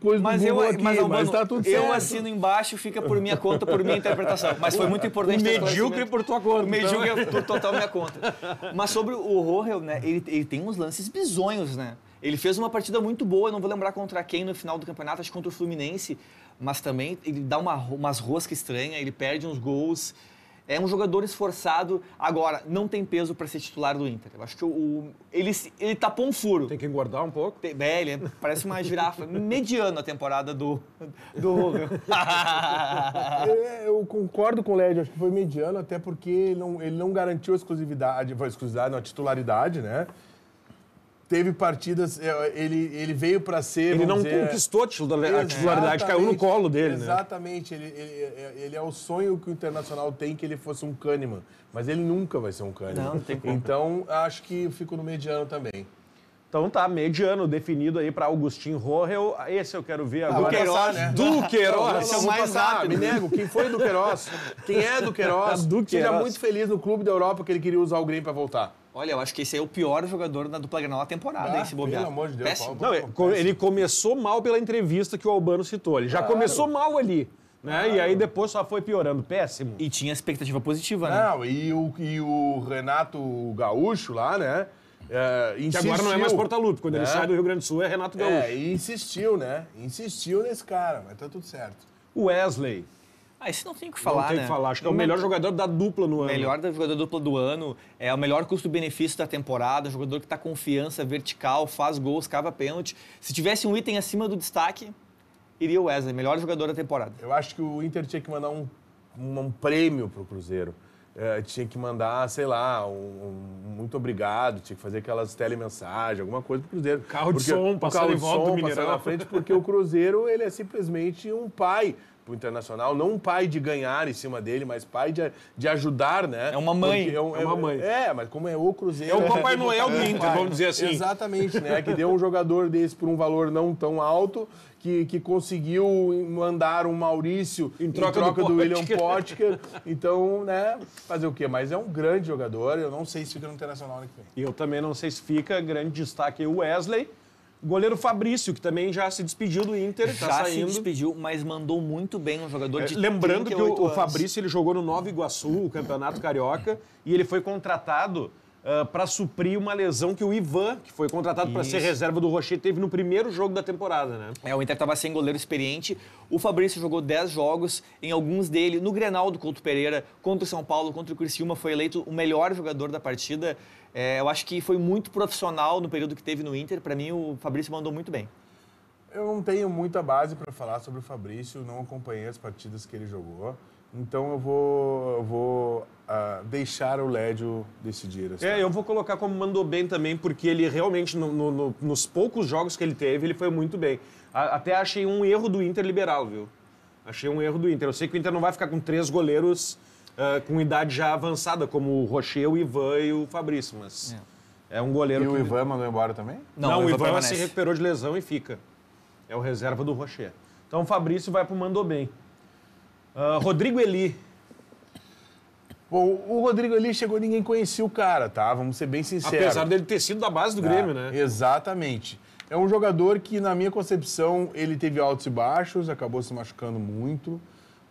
[SPEAKER 3] coisa
[SPEAKER 2] Mas
[SPEAKER 3] do Google aqui,
[SPEAKER 2] Albano,
[SPEAKER 3] mas tá tudo certo.
[SPEAKER 2] eu assino embaixo, fica por minha conta, por minha interpretação. Mas foi muito importante.
[SPEAKER 1] O
[SPEAKER 2] ter
[SPEAKER 1] medíocre
[SPEAKER 2] esclarecimento.
[SPEAKER 1] por tua conta.
[SPEAKER 2] O medíocre é por total minha conta. Mas sobre o Rohel, né? Ele tem uns lances bizonhos, né? Ele fez uma partida muito boa, não vou lembrar contra quem no final do campeonato, acho que contra o Fluminense, mas também ele dá umas roscas estranhas, ele perde uns gols. É um jogador esforçado. Agora, não tem peso para ser titular do Inter. Eu acho que ele tapou um furo.
[SPEAKER 1] Tem que engordar um pouco.
[SPEAKER 2] Ele parece uma girafa. Mediano a temporada do Rohel.
[SPEAKER 3] Eu concordo com o Led, acho que foi mediano, até porque ele não garantiu a a titularidade, né? Teve partidas, ele veio para ser.
[SPEAKER 1] Ele não
[SPEAKER 3] vamos dizer,
[SPEAKER 1] conquistou a titularidade, caiu no colo dele, né?
[SPEAKER 3] Exatamente, ele é o sonho que o Internacional tem, que ele fosse um Kahneman, mas ele nunca vai ser um Kahneman.
[SPEAKER 2] Não tem como.
[SPEAKER 3] Então, acho que fico no mediano também.
[SPEAKER 1] Então tá, mediano definido aí para Augustin Rohel. Esse eu quero ver agora.
[SPEAKER 3] vai passar, né?
[SPEAKER 1] Duqueiroz.
[SPEAKER 2] Esse é o mais rápido.
[SPEAKER 3] Me nego, quem foi Duqueiroz? Quem é Duqueiroz?
[SPEAKER 1] Duqueiroz.
[SPEAKER 3] Seja muito feliz no clube da Europa que ele queria usar o Grêmio para voltar.
[SPEAKER 2] Olha, eu acho que esse aí é o pior jogador na dupla Grenal da temporada, hein, se bobear.
[SPEAKER 3] Pelo amor de Deus.
[SPEAKER 2] Péssimo.
[SPEAKER 1] Não, ele começou mal pela entrevista que o Albano citou. Ele já começou mal ali, né? E aí depois só foi piorando. Péssimo.
[SPEAKER 2] E tinha expectativa positiva, né?
[SPEAKER 3] Não, e o Renato Gaúcho lá, né?
[SPEAKER 1] Que
[SPEAKER 3] Insistiu,
[SPEAKER 1] agora não é mais Portalupe. Quando ele
[SPEAKER 3] né?
[SPEAKER 1] sai do Rio Grande do Sul é Renato Gaúcho.
[SPEAKER 3] E insistiu, né? Insistiu nesse cara, mas tá tudo certo.
[SPEAKER 1] O Wesley.
[SPEAKER 2] Isso não tem o que falar,
[SPEAKER 1] Não tem o
[SPEAKER 2] né?
[SPEAKER 1] que falar. Acho que é o melhor jogador da dupla no ano.
[SPEAKER 2] Melhor da jogador dupla do ano, é o melhor custo-benefício da temporada, jogador que tá confiança, vertical, faz gols, cava pênalti. Se tivesse um item acima do destaque, iria o Wesley, melhor jogador da temporada.
[SPEAKER 3] Eu acho que o Inter tinha que mandar um prêmio pro Cruzeiro. Tinha que mandar, sei lá, um muito obrigado, tinha que fazer aquelas telemensagens, alguma coisa pro Cruzeiro.
[SPEAKER 1] Carro de som passando em volta do Mineirão.
[SPEAKER 3] Passando na frente, porque o Cruzeiro, ele é simplesmente um pai pro Internacional, não um pai de ganhar em cima dele, mas pai de ajudar, né?
[SPEAKER 2] É uma mãe.
[SPEAKER 3] Porque
[SPEAKER 1] É uma mãe.
[SPEAKER 3] Mas como é o Cruzeiro...
[SPEAKER 1] É o Papai Noel do Inter,
[SPEAKER 3] pai.
[SPEAKER 1] vamos dizer assim.
[SPEAKER 3] Exatamente, né? Que deu um jogador desse por um valor não tão alto, que conseguiu mandar um Maurício em troca do William Potker. Então, né? Fazer o quê? Mas é um grande jogador, eu não sei se fica no Internacional ano que vem.
[SPEAKER 1] E eu também não sei se fica. Grande destaque aí o Wesley. Goleiro Fabrício, que também já se despediu do Inter, está
[SPEAKER 2] Já
[SPEAKER 1] saindo.
[SPEAKER 2] se despediu, mas mandou muito bem um jogador de
[SPEAKER 1] Lembrando que
[SPEAKER 2] 38
[SPEAKER 1] o
[SPEAKER 2] anos.
[SPEAKER 1] Fabrício ele jogou no Nova Iguaçu, o Campeonato Carioca, e ele foi contratado para suprir uma lesão que o Ivan, que foi contratado para ser
[SPEAKER 2] Isso.
[SPEAKER 1] reserva do Rocher, teve no primeiro jogo da temporada, né?
[SPEAKER 2] O Inter estava sem goleiro experiente. O Fabrício jogou 10 jogos, em alguns dele, no Grenal do Couto Pereira, contra o São Paulo, contra o Criciúma, foi eleito o melhor jogador da partida. Eu acho que foi muito profissional no período que teve no Inter. Para mim, o Fabrício mandou muito bem.
[SPEAKER 3] Eu não tenho muita base para falar sobre o Fabrício, não acompanhei as partidas que ele jogou. Então eu vou deixar o Lédio decidir.
[SPEAKER 1] Eu vou colocar como mandou bem também, porque ele realmente, nos poucos jogos que ele teve, ele foi muito bem. Até achei um erro do Inter liberal, viu? Achei um erro do Inter. Eu sei que o Inter não vai ficar com 3 goleiros com idade já avançada, como o Rocher, o Ivan e o Fabrício, mas é um goleiro
[SPEAKER 3] E
[SPEAKER 1] que...
[SPEAKER 3] o Ivan mandou embora também?
[SPEAKER 1] Não, o Ivan
[SPEAKER 2] permanece.
[SPEAKER 1] se recuperou de lesão e fica. É o reserva do Rocher. Então o Fabrício vai pro mandou bem. Rodrigo Eli.
[SPEAKER 3] Bom, o Rodrigo Eli chegou, ninguém conhecia o cara, tá? Vamos ser bem sinceros.
[SPEAKER 1] Apesar dele ter sido da base do Grêmio, né?
[SPEAKER 3] Exatamente. É um jogador que, na minha concepção, ele teve altos e baixos, acabou se machucando muito.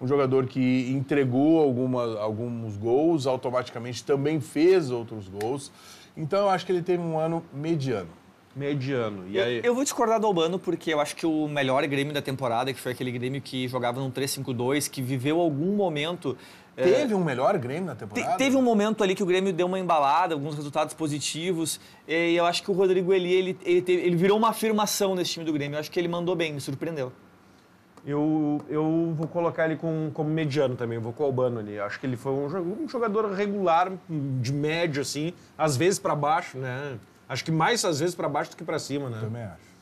[SPEAKER 3] Um jogador que entregou alguns gols, automaticamente também fez outros gols. Então, eu acho que ele teve um ano mediano.
[SPEAKER 1] Mediano. E aí?
[SPEAKER 2] Eu vou discordar do Albano, porque eu acho que o melhor Grêmio da temporada, que foi aquele Grêmio que jogava num 3-5-2, que viveu algum momento...
[SPEAKER 3] Teve um melhor Grêmio na temporada?
[SPEAKER 2] Teve um momento ali que o Grêmio deu uma embalada, alguns resultados positivos, e eu acho que o Rodrigo Eli, ele virou uma afirmação nesse time do Grêmio. Eu acho que ele mandou bem, me surpreendeu.
[SPEAKER 1] Eu vou colocar ele como mediano também, eu vou com o Albano ali. Acho que ele foi um jogador regular, de médio, assim, às vezes para baixo, né? Acho que mais às vezes para baixo do que para cima, né?
[SPEAKER 3] Também acho.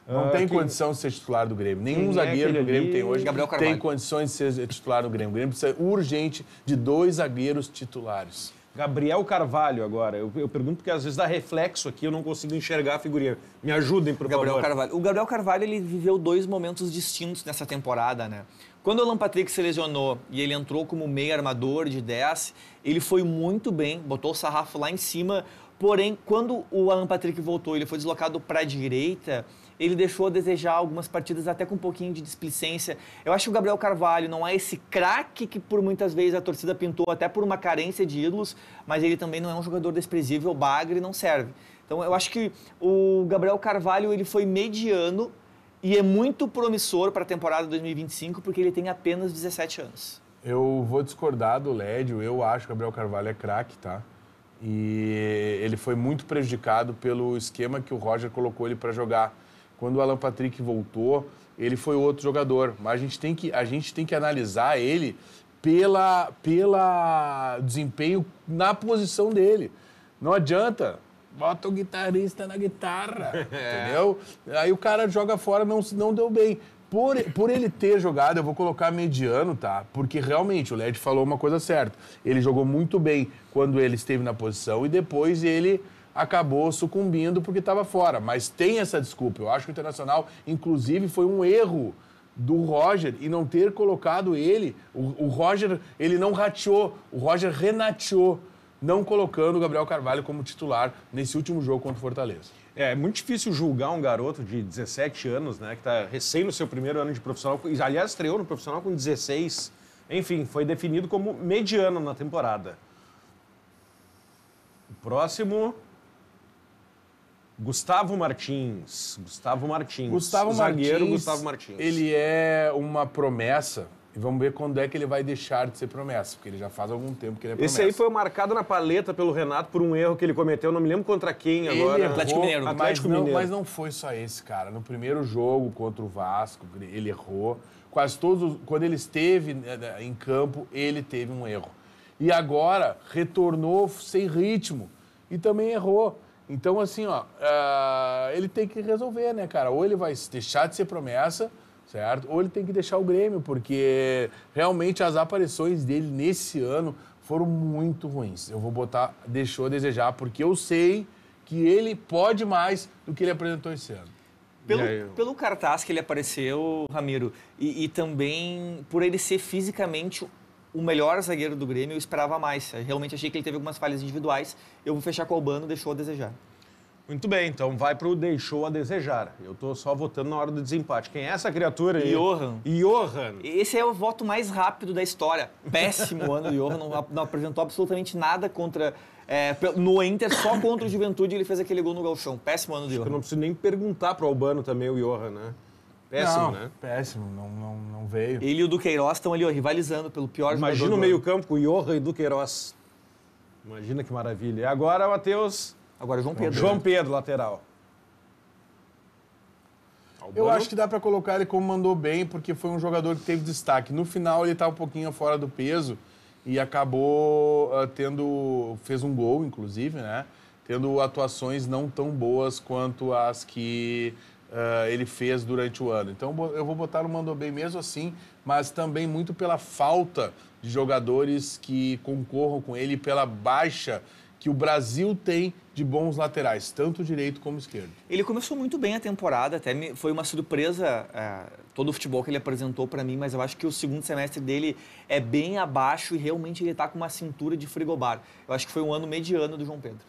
[SPEAKER 3] Não tem condição de ser titular do Grêmio. Nenhum zagueiro que o Grêmio tem hoje
[SPEAKER 2] Gabriel Carvalho
[SPEAKER 3] tem condições de ser titular do Grêmio. O Grêmio precisa urgente de 2 zagueiros titulares.
[SPEAKER 1] Gabriel Carvalho agora. Eu pergunto porque às vezes dá reflexo aqui, eu não consigo enxergar a figurinha. Me ajudem, por favor.
[SPEAKER 2] Carvalho. O Gabriel Carvalho, ele viveu 2 momentos distintos nessa temporada, né? Quando o Alan Patrick se lesionou e ele entrou como meio armador de 10, ele foi muito bem, botou o sarrafo lá em cima. Porém, quando o Alan Patrick voltou, ele foi deslocado para a direita, ele deixou a desejar algumas partidas até com um pouquinho de displicência. Eu acho que o Gabriel Carvalho não é esse craque que por muitas vezes a torcida pintou até por uma carência de ídolos, mas ele também não é um jogador desprezível, bagre, não serve. Então eu acho que o Gabriel Carvalho ele foi mediano e é muito promissor para a temporada 2025 porque ele tem apenas 17 anos.
[SPEAKER 3] Eu vou discordar do Lédio, eu acho que o Gabriel Carvalho é craque, tá? E ele foi muito prejudicado pelo esquema que o Roger colocou ele para jogar. Quando o Alan Patrick voltou, ele foi outro jogador. Mas a gente tem que analisar ele pela desempenho na posição dele. Não adianta, bota o guitarrista na guitarra, entendeu? Aí o cara joga fora, não deu bem. Por ele ter jogado, eu vou colocar mediano, tá? Porque realmente o Led falou uma coisa certa. Ele jogou muito bem quando ele esteve na posição e depois ele acabou sucumbindo porque estava fora. Mas tem essa desculpa. Eu acho que o Internacional, inclusive, foi um erro do Roger e não ter colocado ele. O Roger, ele não rateou, o Roger renateou, não colocando o Gabriel Carvalho como titular nesse último jogo contra o Fortaleza.
[SPEAKER 1] É muito difícil julgar um garoto de 17 anos, né, que está recém no seu primeiro ano de profissional. Aliás, estreou no profissional com 16. Enfim, foi definido como mediano na temporada. O próximo... Gustavo Martins. Zagueiro Gustavo Martins.
[SPEAKER 3] Ele é uma promessa. E vamos ver quando é que ele vai deixar de ser promessa, porque ele já faz algum tempo que ele é promessa.
[SPEAKER 1] Esse aí foi marcado na paleta pelo Renato por um erro que ele cometeu, não me lembro contra quem agora.
[SPEAKER 3] Ele errou,
[SPEAKER 1] Atlético Mineiro.
[SPEAKER 3] Mas não foi só esse, cara. No primeiro jogo contra o Vasco, ele errou. Quase todos, quando ele esteve em campo, ele teve um erro. E agora retornou sem ritmo e também errou. Então, assim, ele tem que resolver, né, cara? Ou ele vai deixar de ser promessa, certo? Ou ele tem que deixar o Grêmio, porque realmente as aparições dele nesse ano foram muito ruins. Eu vou botar, deixou a desejar, porque eu sei que ele pode mais do que ele apresentou esse ano.
[SPEAKER 2] Pelo cartaz que ele apareceu, Ramiro, e também por ele ser fisicamente o melhor zagueiro do Grêmio, eu esperava mais. Eu realmente achei que ele teve algumas falhas individuais. Eu vou fechar com o Albano, deixou a desejar.
[SPEAKER 1] Muito bem, então vai pro deixou a desejar. Eu tô só votando na hora do desempate. Quem é essa criatura aí? Johan.
[SPEAKER 2] Esse é o voto mais rápido da história. Péssimo ano do Johan, não apresentou absolutamente nada contra... no Inter, só contra o Juventude, ele fez aquele gol no Gauchão. Péssimo ano do Johan.
[SPEAKER 1] Eu não preciso nem perguntar pro Albano também, o Johan, né? Péssimo, né?
[SPEAKER 3] Péssimo, não veio.
[SPEAKER 2] Ele e o Duqueiroz estão ali, rivalizando pelo pior jogador.
[SPEAKER 1] Imagina o meio-campo com o Johan e o Duqueiroz. Imagina que maravilha. E agora, Matheus...
[SPEAKER 2] Agora João Pedro.
[SPEAKER 1] João Pedro, lateral.
[SPEAKER 3] Eu acho que dá para colocar ele como mandou bem, porque foi um jogador que teve destaque. No final, ele tá um pouquinho fora do peso e acabou fez um gol, inclusive, né? Tendo atuações não tão boas quanto as que ele fez durante o ano. Então, eu vou botar no mandou bem mesmo assim, mas também muito pela falta de jogadores que concorram com ele, pela baixa que o Brasil tem de bons laterais, tanto direito como esquerdo.
[SPEAKER 2] Ele começou muito bem a temporada, foi uma surpresa todo o futebol que ele apresentou para mim, mas eu acho que o segundo semestre dele é bem abaixo e realmente ele está com uma cintura de frigobar. Eu acho que foi um ano mediano do João Pedro.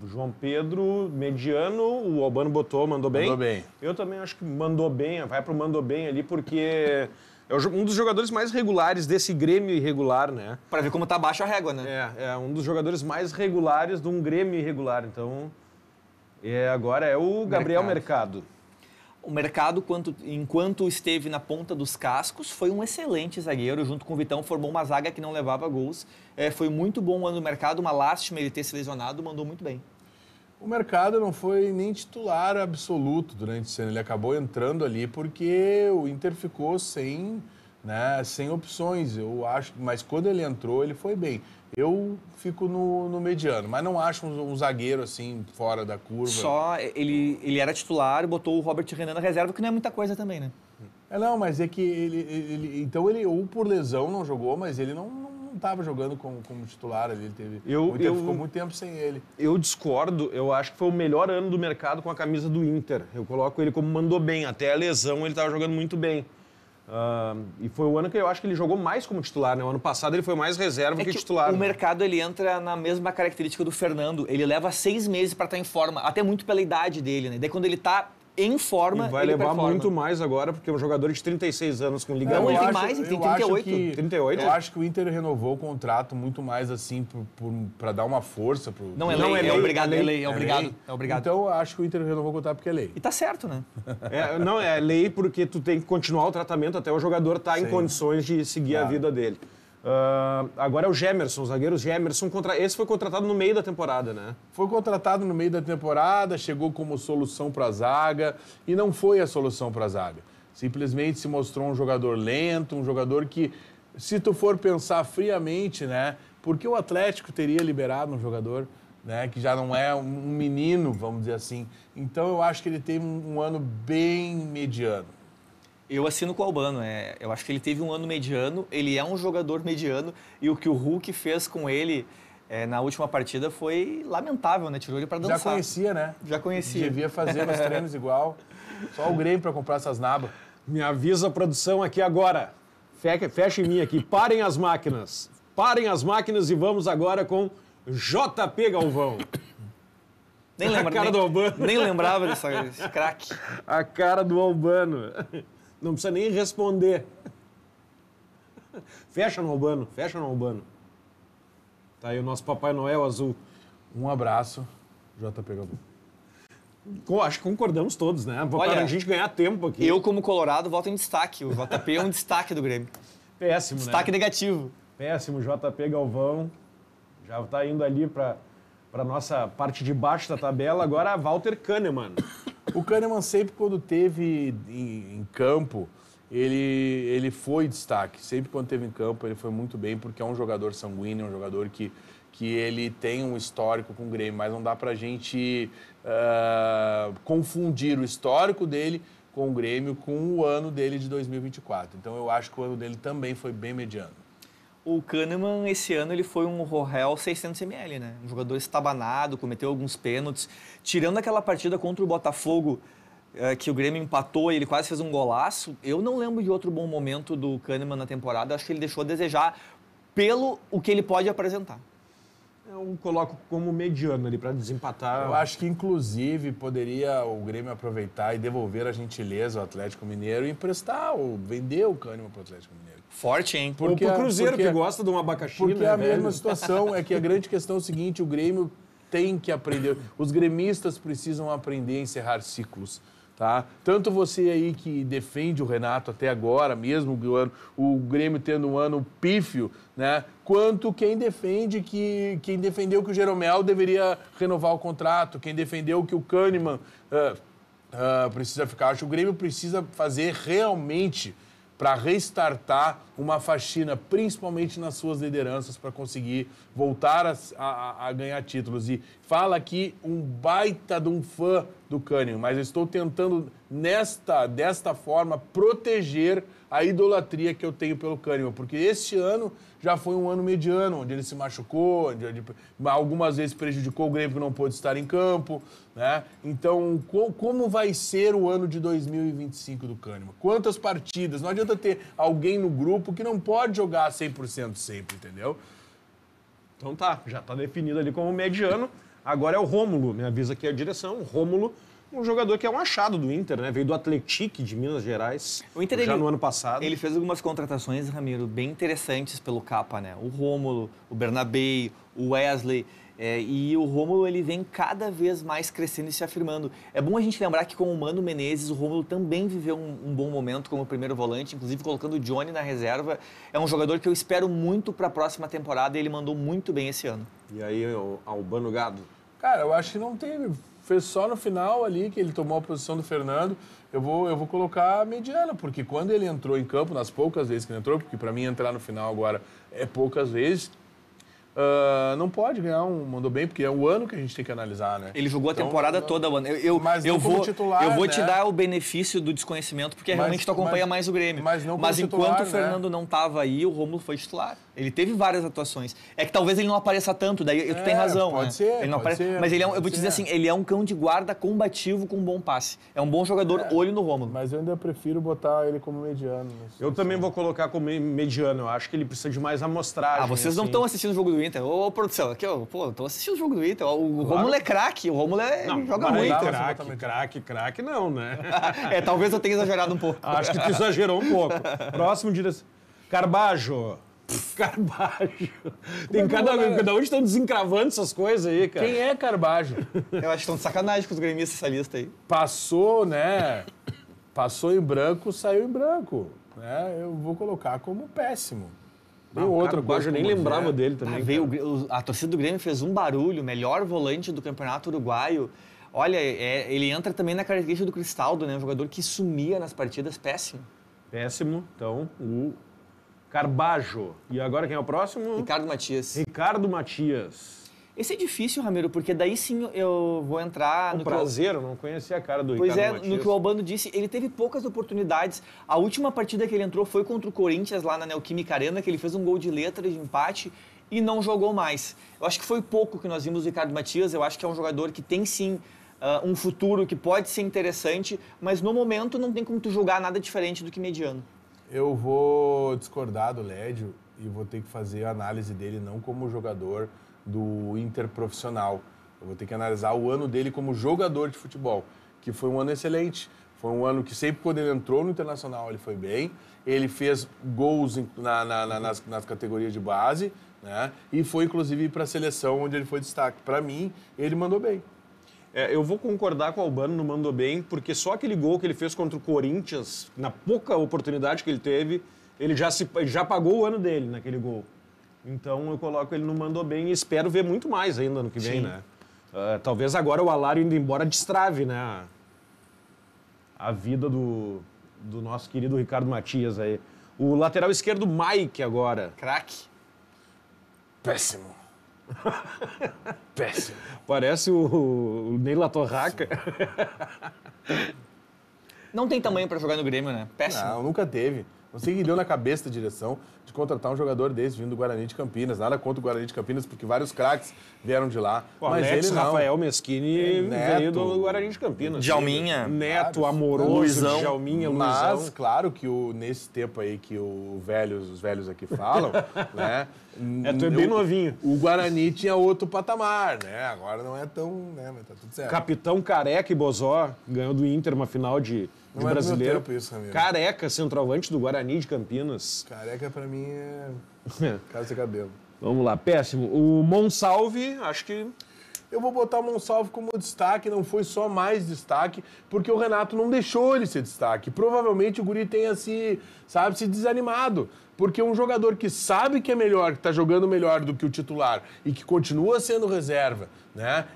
[SPEAKER 1] João Pedro, mediano, o Albano mandou bem.
[SPEAKER 3] Mandou bem.
[SPEAKER 1] Eu também acho que mandou bem, vai pro mandou bem ali, porque é um dos jogadores mais regulares desse Grêmio irregular, né?
[SPEAKER 2] Para ver como tá baixa a régua, né?
[SPEAKER 1] É um dos jogadores mais regulares de um Grêmio irregular. Então, agora é o Gabriel Mercado.
[SPEAKER 2] O Mercado, enquanto esteve na ponta dos cascos, foi um excelente zagueiro. Junto com o Vitão, formou uma zaga que não levava gols. Foi muito bom o ano do Mercado, uma lástima ele ter se lesionado, mandou muito bem.
[SPEAKER 3] O Mercado não foi nem titular absoluto durante esse ano. Ele acabou entrando ali porque o Inter ficou sem opções, eu acho. Mas quando ele entrou, ele foi bem. Eu fico no mediano, mas não acho um zagueiro assim, fora da curva.
[SPEAKER 2] Só ele era titular e botou o Robert Renan na reserva, que não é muita coisa também, né?
[SPEAKER 3] Não, mas é que ele ou por lesão não jogou, mas ele não estava jogando como titular ali. Ele ficou muito tempo sem ele.
[SPEAKER 1] Eu discordo, eu acho que foi o melhor ano do Mercado com a camisa do Inter. Eu coloco ele como mandou bem, até a lesão ele estava jogando muito bem. E foi o ano que eu acho que ele jogou mais como titular, né? O ano passado ele foi mais reserva que titular.
[SPEAKER 2] O Mercado ele entra na mesma característica do Fernando. Ele leva 6 meses para estar em forma, até muito pela idade dele, né? Daí quando ele tá em forma,
[SPEAKER 1] e vai
[SPEAKER 2] ele
[SPEAKER 1] levar
[SPEAKER 2] performa.
[SPEAKER 1] muito mais agora, porque é um jogador de 36 anos com Liga 1.
[SPEAKER 2] Não, ele tem mais, ele tem 38.
[SPEAKER 1] 38?
[SPEAKER 3] Eu acho que o Inter renovou o contrato muito mais assim para dar uma força pro...
[SPEAKER 2] Não, é lei, é obrigado, é lei, é obrigado.
[SPEAKER 3] Então eu acho que o Inter renovou o contrato porque é lei.
[SPEAKER 2] E tá certo, né?
[SPEAKER 1] Não, é lei porque tu tem que continuar o tratamento até o jogador estar em condições de seguir a vida dele. Agora é o Gemerson, o zagueiro Gemerson. Esse foi contratado no meio da temporada, né?
[SPEAKER 3] Foi contratado no meio da temporada, chegou como solução para a zaga e não foi a solução para a zaga. Simplesmente se mostrou um jogador lento, um jogador que, se tu for pensar friamente, né? Porque o Atlético teria liberado um jogador, né, que já não é um menino, vamos dizer assim. Então eu acho que ele teve um ano bem mediano.
[SPEAKER 2] Eu assino com o Albano. Eu acho que ele teve um ano mediano, ele é um jogador mediano e o que o Hulk fez com ele na última partida foi lamentável, né? Tirou ele para dançar.
[SPEAKER 3] Já conhecia, né?
[SPEAKER 2] Já conhecia.
[SPEAKER 3] Devia fazer nos treinos igual. Só o Grêmio para comprar essas nabas.
[SPEAKER 1] Me avisa a produção aqui agora. Fecha em mim aqui. Parem as máquinas. Parem as máquinas e vamos agora com JP Galvão.
[SPEAKER 2] Nem lembra,
[SPEAKER 1] a cara do Albano.
[SPEAKER 2] Nem lembrava desse craque.
[SPEAKER 1] A cara do Albano. Não precisa nem responder. Fecha no Albano, fecha no Albano. Tá aí o nosso Papai Noel azul.
[SPEAKER 3] Um abraço, JP Galvão.
[SPEAKER 1] Acho que concordamos todos, né? Para a gente ganhar tempo aqui.
[SPEAKER 2] Eu, como colorado, voto em destaque. O JP é um destaque do Grêmio.
[SPEAKER 1] Péssimo,
[SPEAKER 2] destaque negativo.
[SPEAKER 1] Péssimo, JP Galvão. Já está indo ali para a nossa parte de baixo da tabela. Agora, Walter Kahneman.
[SPEAKER 3] O Kahneman sempre, quando teve em campo, ele foi destaque. Sempre quando teve em campo, ele foi muito bem, porque é um jogador sanguíneo, um jogador que ele tem um histórico com o Grêmio, mas não dá pra gente confundir o histórico dele com o Grêmio com o ano dele de 2024. Então eu acho que o ano dele também foi bem mediano.
[SPEAKER 2] O Kahneman, esse ano, ele foi um Rohel 600ml, né? Um jogador estabanado, cometeu alguns pênaltis. Tirando aquela partida contra o Botafogo, que o Grêmio empatou e ele quase fez um golaço, eu não lembro de outro bom momento do Kahneman na temporada. Acho que ele deixou a desejar pelo o que ele pode apresentar.
[SPEAKER 1] Eu coloco como mediano ali para desempatar.
[SPEAKER 3] Eu acho que, inclusive, poderia o Grêmio aproveitar e devolver a gentileza ao Atlético Mineiro e emprestar ou vender o Kahneman para o Atlético Mineiro.
[SPEAKER 2] Forte, hein?
[SPEAKER 1] Ou pro Cruzeiro, que gosta de um abacaxi,
[SPEAKER 3] porque
[SPEAKER 1] né,
[SPEAKER 3] a mesma situação é que a grande questão é o seguinte, o Grêmio tem que aprender, os gremistas precisam aprender a encerrar ciclos. Tá? Tanto você aí que defende o Renato até agora, mesmo o Grêmio tendo um ano pífio, né? Quanto quem defendeu que o Jeromel deveria renovar o contrato, quem defendeu que o Kahneman precisa ficar. Acho que o Grêmio precisa fazer realmente para restartar uma faxina, principalmente nas suas lideranças, para conseguir voltar a ganhar títulos. E fala aqui um baita de um fã do Kahneman, mas eu estou tentando, desta forma, proteger a idolatria que eu tenho pelo Kahneman, porque este ano já foi um ano mediano, onde ele se machucou, onde algumas vezes prejudicou o Grêmio que não pôde estar em campo, né? Então, como vai ser o ano de 2025 do Kahneman? Quantas partidas? Não adianta ter alguém no grupo que não pode jogar 100% sempre, entendeu?
[SPEAKER 1] Então tá, já tá definido ali como mediano. Agora é o Rômulo, me avisa aqui a direção. O Rômulo, um jogador que é um achado do Inter, né? Veio do Atlético de Minas Gerais,
[SPEAKER 2] O Inter,
[SPEAKER 1] já no ano passado.
[SPEAKER 2] Ele fez algumas contratações, Ramiro, bem interessantes pelo Capa, né? O Rômulo, o Bernabé, o Wesley. E o Rômulo, ele vem cada vez mais crescendo e se afirmando. É bom a gente lembrar que com o Mano Menezes, o Rômulo também viveu um bom momento como primeiro volante, inclusive colocando o Johnny na reserva. É um jogador que eu espero muito para a próxima temporada e ele mandou muito bem esse ano.
[SPEAKER 1] E aí, o Albano Gado?
[SPEAKER 3] Cara, eu acho que não teve. Fez só no final ali, que ele tomou a posição do Fernando. Eu vou colocar a mediana, porque quando ele entrou em campo, nas poucas vezes que ele entrou, porque para mim entrar no final agora é poucas vezes, não pode ganhar mandou bem, porque é o ano que a gente tem que analisar, né?
[SPEAKER 2] Ele jogou a temporada toda, mano. Eu vou te dar o benefício do desconhecimento, porque realmente tu acompanha mais o Grêmio.
[SPEAKER 3] Mas
[SPEAKER 2] enquanto
[SPEAKER 3] titular,
[SPEAKER 2] o Fernando não estava aí, o Rômulo foi titular. Ele teve várias atuações. É que talvez ele não apareça tanto, daí tu tem razão,
[SPEAKER 3] pode
[SPEAKER 2] né?
[SPEAKER 3] ser,
[SPEAKER 2] Ele não
[SPEAKER 3] pode ser,
[SPEAKER 2] mas eu vou
[SPEAKER 3] pode
[SPEAKER 2] te dizer
[SPEAKER 3] ser.
[SPEAKER 2] assim, ele é um cão de guarda combativo com um bom passe. É um bom jogador, olho no Rômulo.
[SPEAKER 3] Mas eu ainda prefiro botar ele como mediano.
[SPEAKER 1] Eu também vou colocar como mediano. Eu acho que ele precisa de mais amostragem.
[SPEAKER 2] Vocês não
[SPEAKER 1] assim.
[SPEAKER 2] estão assistindo o jogo do Inter. Ô, produção, aqui, ó, pô, tô assistindo o jogo do Inter. O Rômulo é craque, o Rômulo joga
[SPEAKER 1] mas
[SPEAKER 2] muito.
[SPEAKER 1] Craque não, né?
[SPEAKER 2] Talvez eu tenha exagerado um pouco.
[SPEAKER 1] Acho que tu exagerou um pouco. Próximo direção. Carbajo. Tem cada onde estão desencravando essas coisas aí, cara.
[SPEAKER 3] Quem é Carbajo?
[SPEAKER 2] Eu acho que estão de sacanagem com os gremistas essa lista aí.
[SPEAKER 3] Passou, né? Passou em branco, saiu em branco. Né? Eu vou colocar como péssimo. Tem outra coisa.
[SPEAKER 1] Eu nem lembrava dele também.
[SPEAKER 2] A torcida do Grêmio fez um barulho, melhor volante do Campeonato Uruguaio. Olha, ele entra também na característica do Cristaldo, né? Um jogador que sumia nas partidas, péssimo.
[SPEAKER 1] Péssimo. Então, o Carbajo. E agora quem é o próximo?
[SPEAKER 2] Ricardo Matias.
[SPEAKER 1] Ricardo Matias.
[SPEAKER 2] Esse é difícil, Ramiro, porque daí sim eu vou entrar
[SPEAKER 1] no prazer, eu não conhecia a cara do Ricardo Matias.
[SPEAKER 2] No que o Albano disse, ele teve poucas oportunidades. A última partida que ele entrou foi contra o Corinthians, lá na Neoquímica Arena, que ele fez um gol de letra de empate e não jogou mais. Eu acho que foi pouco que nós vimos do Ricardo Matias, eu acho que é um jogador que tem sim um futuro que pode ser interessante, mas no momento não tem como tu julgar nada diferente do que mediano.
[SPEAKER 3] Eu vou discordar do Lédio e vou ter que fazer a análise dele não como jogador do Inter profissional. Eu vou ter que analisar o ano dele como jogador de futebol, que foi um ano excelente. Foi um ano que sempre quando ele entrou no Internacional ele foi bem. Ele fez gols nas categorias de base, né? E foi inclusive para a seleção onde ele foi destaque. Para mim, ele mandou bem.
[SPEAKER 1] Eu vou concordar com o Albano no mandou bem, porque só aquele gol que ele fez contra o Corinthians, na pouca oportunidade que ele teve, ele já pagou o ano dele naquele gol. Então eu coloco ele no mandou bem e espero ver muito mais ainda no que vem, né? Talvez agora o Alário indo embora destrave, né? A vida do nosso querido Ricardo Matias aí. O lateral esquerdo, Mike, agora.
[SPEAKER 2] Craque.
[SPEAKER 3] Péssimo. Péssimo.
[SPEAKER 1] Parece o Ney Latorraca.
[SPEAKER 2] Não tem tamanho para jogar no Grêmio, né? Péssimo.
[SPEAKER 3] Não, nunca teve. Não sei o que deu na cabeça da direção de contratar um jogador desse vindo do Guarani de Campinas. Nada contra o Guarani de Campinas, porque vários craques vieram de lá.
[SPEAKER 1] O
[SPEAKER 3] mas
[SPEAKER 1] Alex
[SPEAKER 3] ele não.
[SPEAKER 1] Rafael Meschini veio do Guarani de Campinas.
[SPEAKER 2] Djalminha.
[SPEAKER 1] Neto, Amoroso,
[SPEAKER 2] Luizão.
[SPEAKER 1] Djalminha,
[SPEAKER 3] Mas,
[SPEAKER 1] Luizão.
[SPEAKER 3] claro que nesse tempo aí que os velhos aqui falam, né?
[SPEAKER 1] Tu é bem novinho.
[SPEAKER 3] O Guarani tinha outro patamar, né? Agora não é tão, né? Mas tá tudo certo.
[SPEAKER 1] Capitão Careca e Bozó ganhou do Inter uma final de
[SPEAKER 3] Não é do
[SPEAKER 1] brasileiro.
[SPEAKER 3] meu tempo isso, Ramiro.
[SPEAKER 1] Careca, centroavante do Guarani de Campinas.
[SPEAKER 3] Careca pra mim é casa de cabelo.
[SPEAKER 1] Vamos lá, péssimo. O Monsalve, acho que...
[SPEAKER 3] Eu vou botar o Monsalve como destaque, não foi só mais destaque, porque o Renato não deixou ele ser destaque. Provavelmente o guri tenha se desanimado, porque um jogador que sabe que é melhor, que está jogando melhor do que o titular e que continua sendo reserva, né?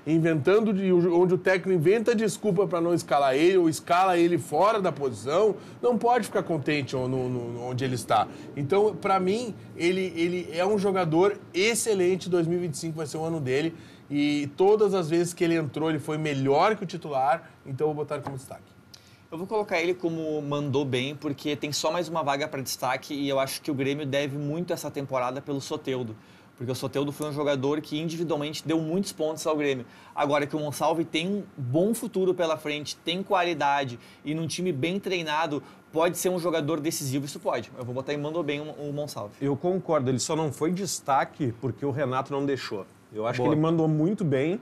[SPEAKER 3] Onde o técnico inventa desculpa para não escalar ele ou escala ele fora da posição, não pode ficar contente onde ele está. Então, para mim, ele é um jogador excelente, 2025 vai ser o ano dele. e todas as vezes que ele entrou, ele foi melhor que o titular, então eu vou botar ele como destaque.
[SPEAKER 2] Eu vou colocar ele como mandou bem, porque tem só mais uma vaga para destaque e eu acho que o Grêmio deve muito essa temporada pelo Soteldo. Porque o Soteldo foi um jogador que individualmente deu muitos pontos ao Grêmio. Agora que o Monsalve tem um bom futuro pela frente, tem qualidade e num time bem treinado, pode ser um jogador decisivo, isso pode. Eu vou botar em mandou bem o Monsalve.
[SPEAKER 1] Eu concordo, ele só não foi destaque porque o Renato não deixou. Eu acho
[SPEAKER 2] Boa.
[SPEAKER 1] que ele mandou muito bem,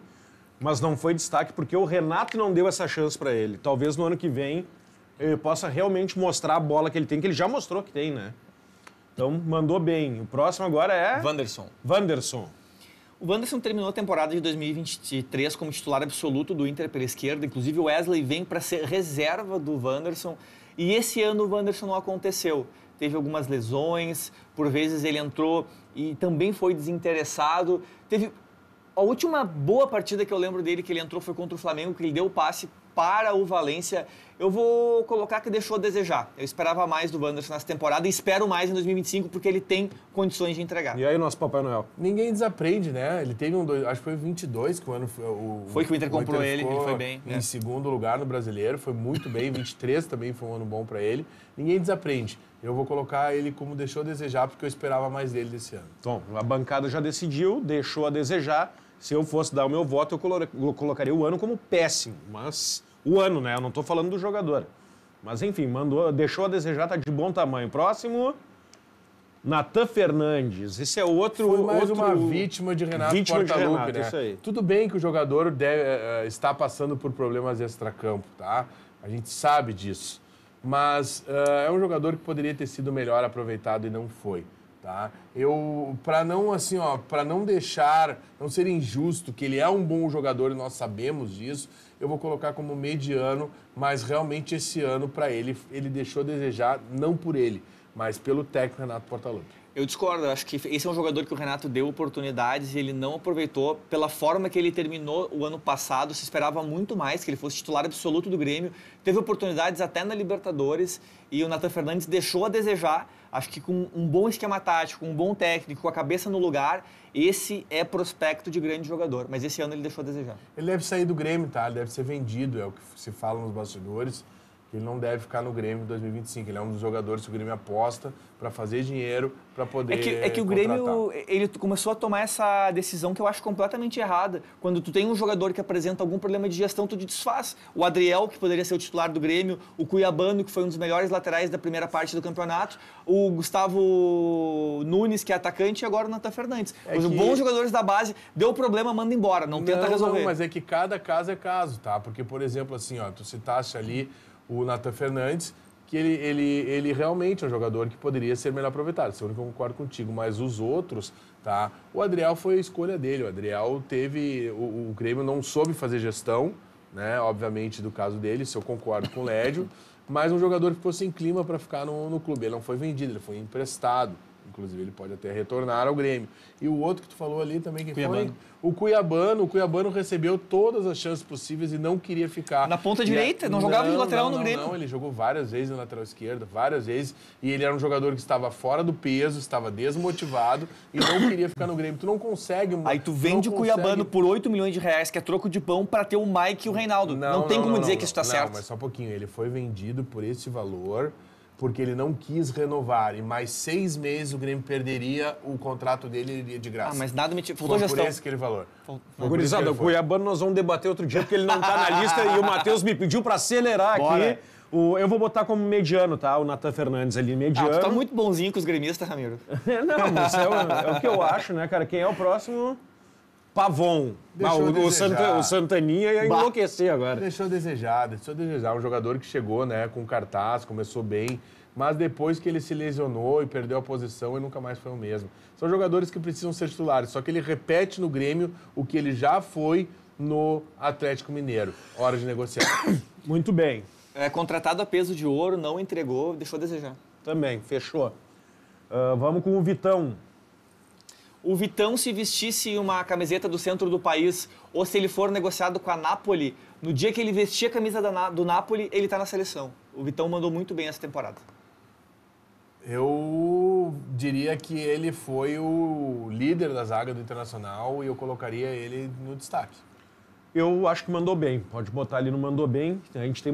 [SPEAKER 1] mas não foi destaque porque o Renato não deu essa chance para ele. Talvez no ano que vem ele possa realmente mostrar a bola que ele tem, que ele já mostrou que tem, né? Então, mandou bem. O próximo agora é... Wanderson.
[SPEAKER 2] O Wanderson terminou a temporada de 2023 como titular absoluto do Inter pela esquerda. Inclusive, o Wesley vem para ser reserva do Wanderson. E esse ano o Wanderson não aconteceu. Teve algumas lesões, por vezes ele entrou e também foi desinteressado. Teve... A última boa partida que eu lembro dele que ele entrou foi contra o Flamengo, que ele deu o passe para o Valência. Eu vou colocar que deixou a desejar. Eu esperava mais do Wanderson nessa temporada e espero mais em 2025 porque ele tem condições de entregar.
[SPEAKER 1] E aí, nosso Papai Noel?
[SPEAKER 3] Ninguém desaprende, né? Ele teve acho que foi 22 que o ano
[SPEAKER 2] foi que o Inter comprou ele foi bem.
[SPEAKER 3] Em segundo lugar no Brasileiro, foi muito bem. 23 também foi um ano bom para ele. Ninguém desaprende. Eu vou colocar ele como deixou a desejar porque eu esperava mais dele desse ano.
[SPEAKER 1] Bom, a bancada já decidiu, deixou a desejar. Se eu fosse dar o meu voto, eu colocaria o ano como péssimo. Mas o ano, né? Eu não estou falando do jogador. Mas enfim, deixou a desejar, tá de bom tamanho. Próximo, Natan Fernandes. Esse é outro...
[SPEAKER 3] Foi mais uma vítima de Renato Portaluppi, né?
[SPEAKER 1] Isso aí.
[SPEAKER 3] Tudo bem que o jogador está passando por problemas extracampo, tá? A gente sabe disso. Mas é um jogador que poderia ter sido melhor aproveitado e não foi. Tá? Para não assim, para não deixar, não ser injusto, que ele é um bom jogador e nós sabemos disso, eu vou colocar como mediano, mas realmente esse ano para ele deixou a desejar, não por ele, mas pelo técnico Renato Portaluppi.
[SPEAKER 2] Eu discordo, eu acho que esse é um jogador que o Renato deu oportunidades e ele não aproveitou pela forma que ele terminou o ano passado. Se esperava muito mais que ele fosse titular absoluto do Grêmio. Teve oportunidades até na Libertadores e o Natan Fernandes deixou a desejar. Acho que com um bom esquema tático, um bom técnico, com a cabeça no lugar, esse é prospecto de grande jogador. Mas esse ano ele deixou a desejar.
[SPEAKER 3] Ele deve sair do Grêmio, tá? Ele deve ser vendido, é o que se fala nos bastidores. Ele não deve ficar no Grêmio em 2025. Ele é um dos jogadores que o Grêmio aposta para fazer dinheiro, para poder
[SPEAKER 2] É que o Grêmio ele começou a tomar essa decisão que eu acho completamente errada. Quando tu tem um jogador que apresenta algum problema de gestão, tu desfaz. O Adriel, que poderia ser o titular do Grêmio, o Cuiabano, que foi um dos melhores laterais da primeira parte do campeonato, o Gustavo Nunes, que é atacante, e agora o Natan Fernandes. Os bons jogadores da base, deu problema, manda embora, não tenta resolver.
[SPEAKER 3] Não, mas é que cada caso é caso, tá? Porque, por exemplo, assim, tu citaste ali o Natan Fernandes, que ele realmente é um jogador que poderia ser melhor aproveitado. Isso eu concordo contigo, mas os outros, tá? O Adriel foi a escolha dele. O Adriel teve... O Grêmio não soube fazer gestão, né? Obviamente, do caso dele, isso eu concordo com o Lédio, mas um jogador que ficou sem clima para ficar no clube. Ele não foi vendido, ele foi emprestado. Inclusive, ele pode até retornar ao Grêmio. E o outro que tu falou ali também, que foi o Cuiabano. O Cuiabano recebeu todas as chances possíveis e não queria ficar...
[SPEAKER 2] Na ponta direita? Não jogava de lateral no Grêmio?
[SPEAKER 3] Não, ele jogou várias vezes na lateral esquerda, várias vezes. E ele era um jogador que estava fora do peso, estava desmotivado e não queria ficar no Grêmio. Tu não consegue...
[SPEAKER 2] Aí tu vende o Cuiabano por 8 milhões de reais, que é troco de pão, para ter o Mike e o Reinaldo. Não tem como dizer que isso está certo.
[SPEAKER 3] Não, mas só um pouquinho. Ele foi vendido por esse valor... porque ele não quis renovar. E mais 6 meses o Grêmio perderia o contrato dele e iria de graça.
[SPEAKER 2] Mas nada me... Faltou gestão.
[SPEAKER 3] Por esse aquele valor.
[SPEAKER 1] Gurizada, o Cuiabano nós vamos debater outro dia, porque ele não tá na lista e o Matheus me pediu para acelerar aqui. Eu vou botar como mediano, tá? O Natan Fernandes ali, mediano.
[SPEAKER 2] Tu tá muito bonzinho com os gremistas, Ramiro.
[SPEAKER 1] Não, mas é o que eu acho, né, cara? Quem é o próximo? Pavon. O Santaninha ia enlouquecer agora.
[SPEAKER 3] Deixou a desejar. Um jogador que chegou, né, com cartaz, começou bem, mas depois que ele se lesionou e perdeu a posição, ele nunca mais foi o mesmo. São jogadores que precisam ser titulares, só que ele repete no Grêmio o que ele já foi no Atlético Mineiro. Hora de negociar.
[SPEAKER 1] Muito bem.
[SPEAKER 2] Contratado a peso de ouro, não entregou, deixou a desejar.
[SPEAKER 1] Também, fechou. Vamos com o Vitão.
[SPEAKER 2] O Vitão, se vestisse uma camiseta do centro do país, ou se ele for negociado com a Napoli, no dia que ele vestir a camisa do Napoli, ele está na seleção. O Vitão mandou muito bem essa temporada.
[SPEAKER 3] Eu diria que ele foi o líder da zaga do Internacional e eu colocaria ele no destaque.
[SPEAKER 1] Eu acho que mandou bem. Pode botar ali no mandou bem. A gente tem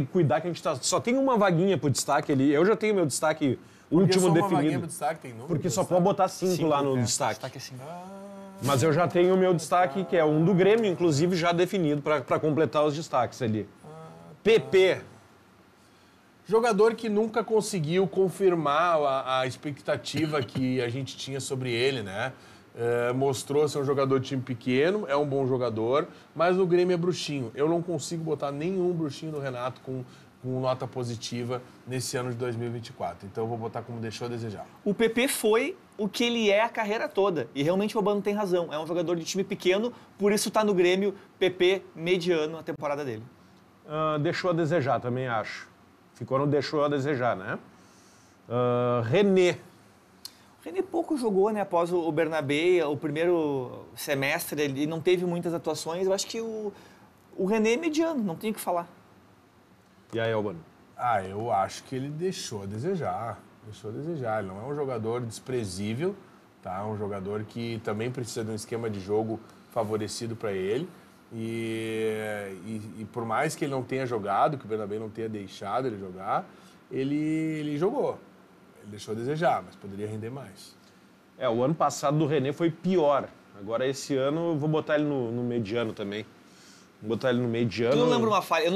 [SPEAKER 1] que cuidar que a gente só tem uma vaguinha pro destaque ali. Eu já tenho meu destaque último
[SPEAKER 3] só uma
[SPEAKER 1] definido.
[SPEAKER 3] vaguinha pro destaque, tem número
[SPEAKER 1] Porque
[SPEAKER 3] pro
[SPEAKER 1] só
[SPEAKER 3] destaque?
[SPEAKER 1] pode botar 5 lá no destaque.
[SPEAKER 2] Destaque é 5.
[SPEAKER 1] Mas eu já tenho o meu destaque, que é um do Grêmio, inclusive, já definido para completar os destaques ali. PP.
[SPEAKER 3] Jogador que nunca conseguiu confirmar a expectativa que a gente tinha sobre ele, né? Mostrou ser um jogador de time pequeno, é um bom jogador, mas no Grêmio é bruxinho. Eu não consigo botar nenhum bruxinho do Renato com nota positiva nesse ano de 2024. Então eu vou botar como deixou a desejar.
[SPEAKER 2] O PP foi o que ele é a carreira toda. E realmente o Albano tem razão. É um jogador de time pequeno, por isso está no Grêmio. PP mediano a temporada dele.
[SPEAKER 1] Deixou a desejar, também acho. Ficou no deixou a desejar, né? René.
[SPEAKER 2] O René pouco jogou, né? Após o Bernabé, o primeiro semestre, ele não teve muitas atuações. Eu acho que o René é mediano, não tenho o que falar.
[SPEAKER 1] E aí, Albano?
[SPEAKER 3] Eu acho que ele deixou a desejar. Deixou a desejar. Ele não é um jogador desprezível, tá? É um jogador que também precisa de um esquema de jogo favorecido para ele. E por mais que ele não tenha jogado, que o Bernabé não tenha deixado ele jogar, ele jogou. Ele deixou a desejar, mas poderia render mais.
[SPEAKER 1] O ano passado do René foi pior. Agora, esse ano, eu vou botar ele no mediano também. Vou botar ele no mediano.
[SPEAKER 2] Eu não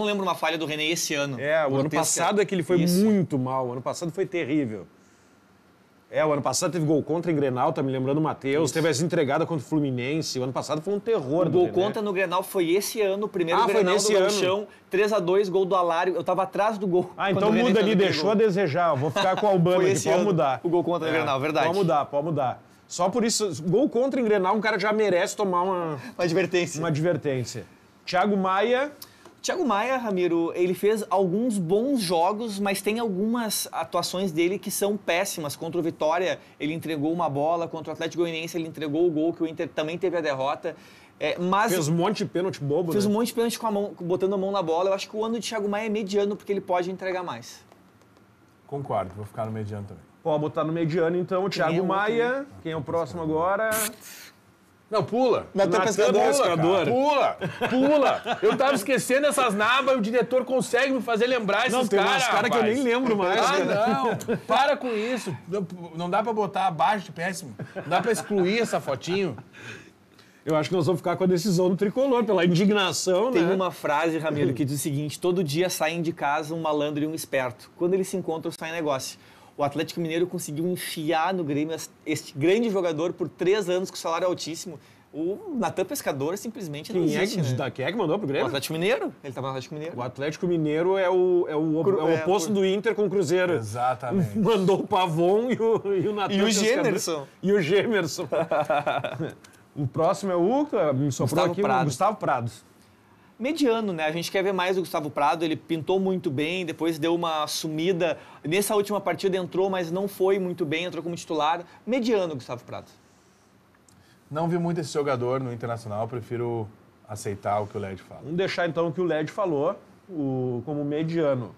[SPEAKER 2] lembro uma falha do René esse ano.
[SPEAKER 1] O ano passado é que ele foi muito mal. O ano passado foi terrível. O ano passado teve gol contra em Grenal, tá me lembrando o Matheus. Teve essa entregada contra o Fluminense. O ano passado foi um terror.
[SPEAKER 2] O gol contra no Grenal foi esse ano, o primeiro Grenal do Gauchão, 3-2, gol do Alário. Eu tava atrás do gol.
[SPEAKER 1] Então muda ali, deixou a desejar. Eu vou ficar com o Albano aqui, pode mudar.
[SPEAKER 2] O gol contra no Grenal, verdade.
[SPEAKER 1] Pode mudar. Só por isso, gol contra em Grenal, um cara já merece tomar uma advertência. Thiago Maia...
[SPEAKER 2] Thiago Maia, Ramiro, ele fez alguns bons jogos, mas tem algumas atuações dele que são péssimas. Contra o Vitória, ele entregou uma bola. Contra o Atlético Goianiense, ele entregou o gol, que o Inter também teve a derrota.
[SPEAKER 1] Fez um monte de pênalti bobo,
[SPEAKER 2] Fez um monte de pênalti botando a mão na bola. Eu acho que o ano de Thiago Maia é mediano, porque ele pode entregar mais.
[SPEAKER 3] Concordo, vou ficar no mediano também.
[SPEAKER 1] Pode botar no mediano, então, o Thiago Maia. Quem é o próximo agora?
[SPEAKER 3] Não, pula.
[SPEAKER 1] Natan Pescador.
[SPEAKER 3] Pula. Eu tava esquecendo essas nabas e o diretor consegue me fazer lembrar esses caras.
[SPEAKER 1] Tem umas caras que eu nem lembro mais.
[SPEAKER 3] Não. Para com isso. Não dá pra botar abaixo de péssimo. Não dá pra excluir essa fotinho.
[SPEAKER 1] Eu acho que nós vamos ficar com a decisão do Tricolor, pela indignação,
[SPEAKER 2] Tem uma frase, Ramiro, que diz o seguinte: todo dia saem de casa um malandro e um esperto. Quando eles se encontram, sai negócio. O Atlético Mineiro conseguiu enfiar no Grêmio este grande jogador por 3 anos com salário altíssimo. O Natan Pescador simplesmente não existe, né?
[SPEAKER 1] Quem é que mandou pro Grêmio?
[SPEAKER 2] O Atlético Mineiro. Ele estava no Atlético Mineiro.
[SPEAKER 1] O Atlético Mineiro é o oposto do Inter com o Cruzeiro.
[SPEAKER 3] Exatamente.
[SPEAKER 1] Mandou o Pavon e o Natan
[SPEAKER 2] E o
[SPEAKER 1] Pescador.
[SPEAKER 2] Gemerson.
[SPEAKER 1] E o Gemerson. O próximo é me soprou aqui, o Gustavo Prado.
[SPEAKER 2] Mediano, né? A gente quer ver mais o Gustavo Prado, ele pintou muito bem, depois deu uma sumida. Nessa última partida entrou, mas não foi muito bem, entrou como titular. Mediano, Gustavo Prado.
[SPEAKER 3] Não vi muito esse jogador no Internacional, prefiro aceitar o que o Led fala.
[SPEAKER 1] Vamos deixar então o que o Led falou como mediano.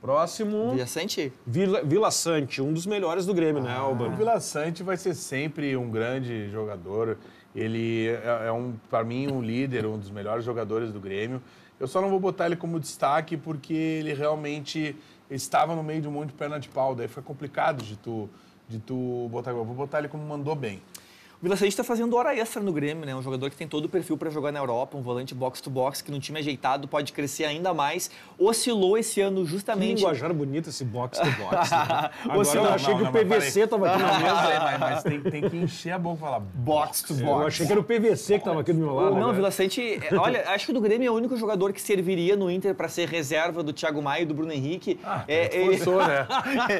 [SPEAKER 1] Próximo...
[SPEAKER 2] Vila Sante?
[SPEAKER 1] Vila Sante, um dos melhores do Grêmio, né, Albano?
[SPEAKER 3] O Vila Sante vai ser sempre um grande jogador. Ele para mim, um líder, um dos melhores jogadores do Grêmio. Eu só não vou botar ele como destaque porque ele realmente estava no meio de um monte de perna de pau. Daí foi complicado de tu botar. Eu vou botar ele como mandou bem.
[SPEAKER 2] O Vila Sante está fazendo hora extra no Grêmio, né? Um jogador que tem todo o perfil para jogar na Europa, um volante box-to-box, que no time ajeitado pode crescer ainda mais. Oscilou esse ano justamente...
[SPEAKER 1] Que linguajar bonito esse box-to-box. Né? Agora
[SPEAKER 2] eu
[SPEAKER 1] achei que o PVC estava aqui na mesa.
[SPEAKER 3] Mas tem que encher a boca e falar box-to-box.
[SPEAKER 1] Eu achei que era o PVC que estava aqui do meu lado.
[SPEAKER 2] Não, o Vila Sante... Olha, acho que do Grêmio é o único jogador que serviria no Inter para ser reserva do Thiago Maia e do Bruno Henrique.
[SPEAKER 3] Forçou, né?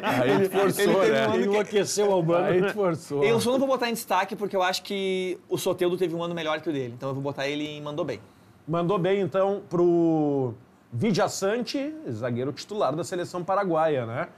[SPEAKER 3] Aí forçou, né?
[SPEAKER 1] Ele enlouqueceu o Albano.
[SPEAKER 3] Aí forçou.
[SPEAKER 2] Eu só não vou botar em destaque porque eu acho que o Soteldo teve um ano melhor que o dele. Então eu vou botar ele em mandou bem.
[SPEAKER 1] Mandou bem, então, pro Vidia Sante, zagueiro titular da seleção paraguaia, né?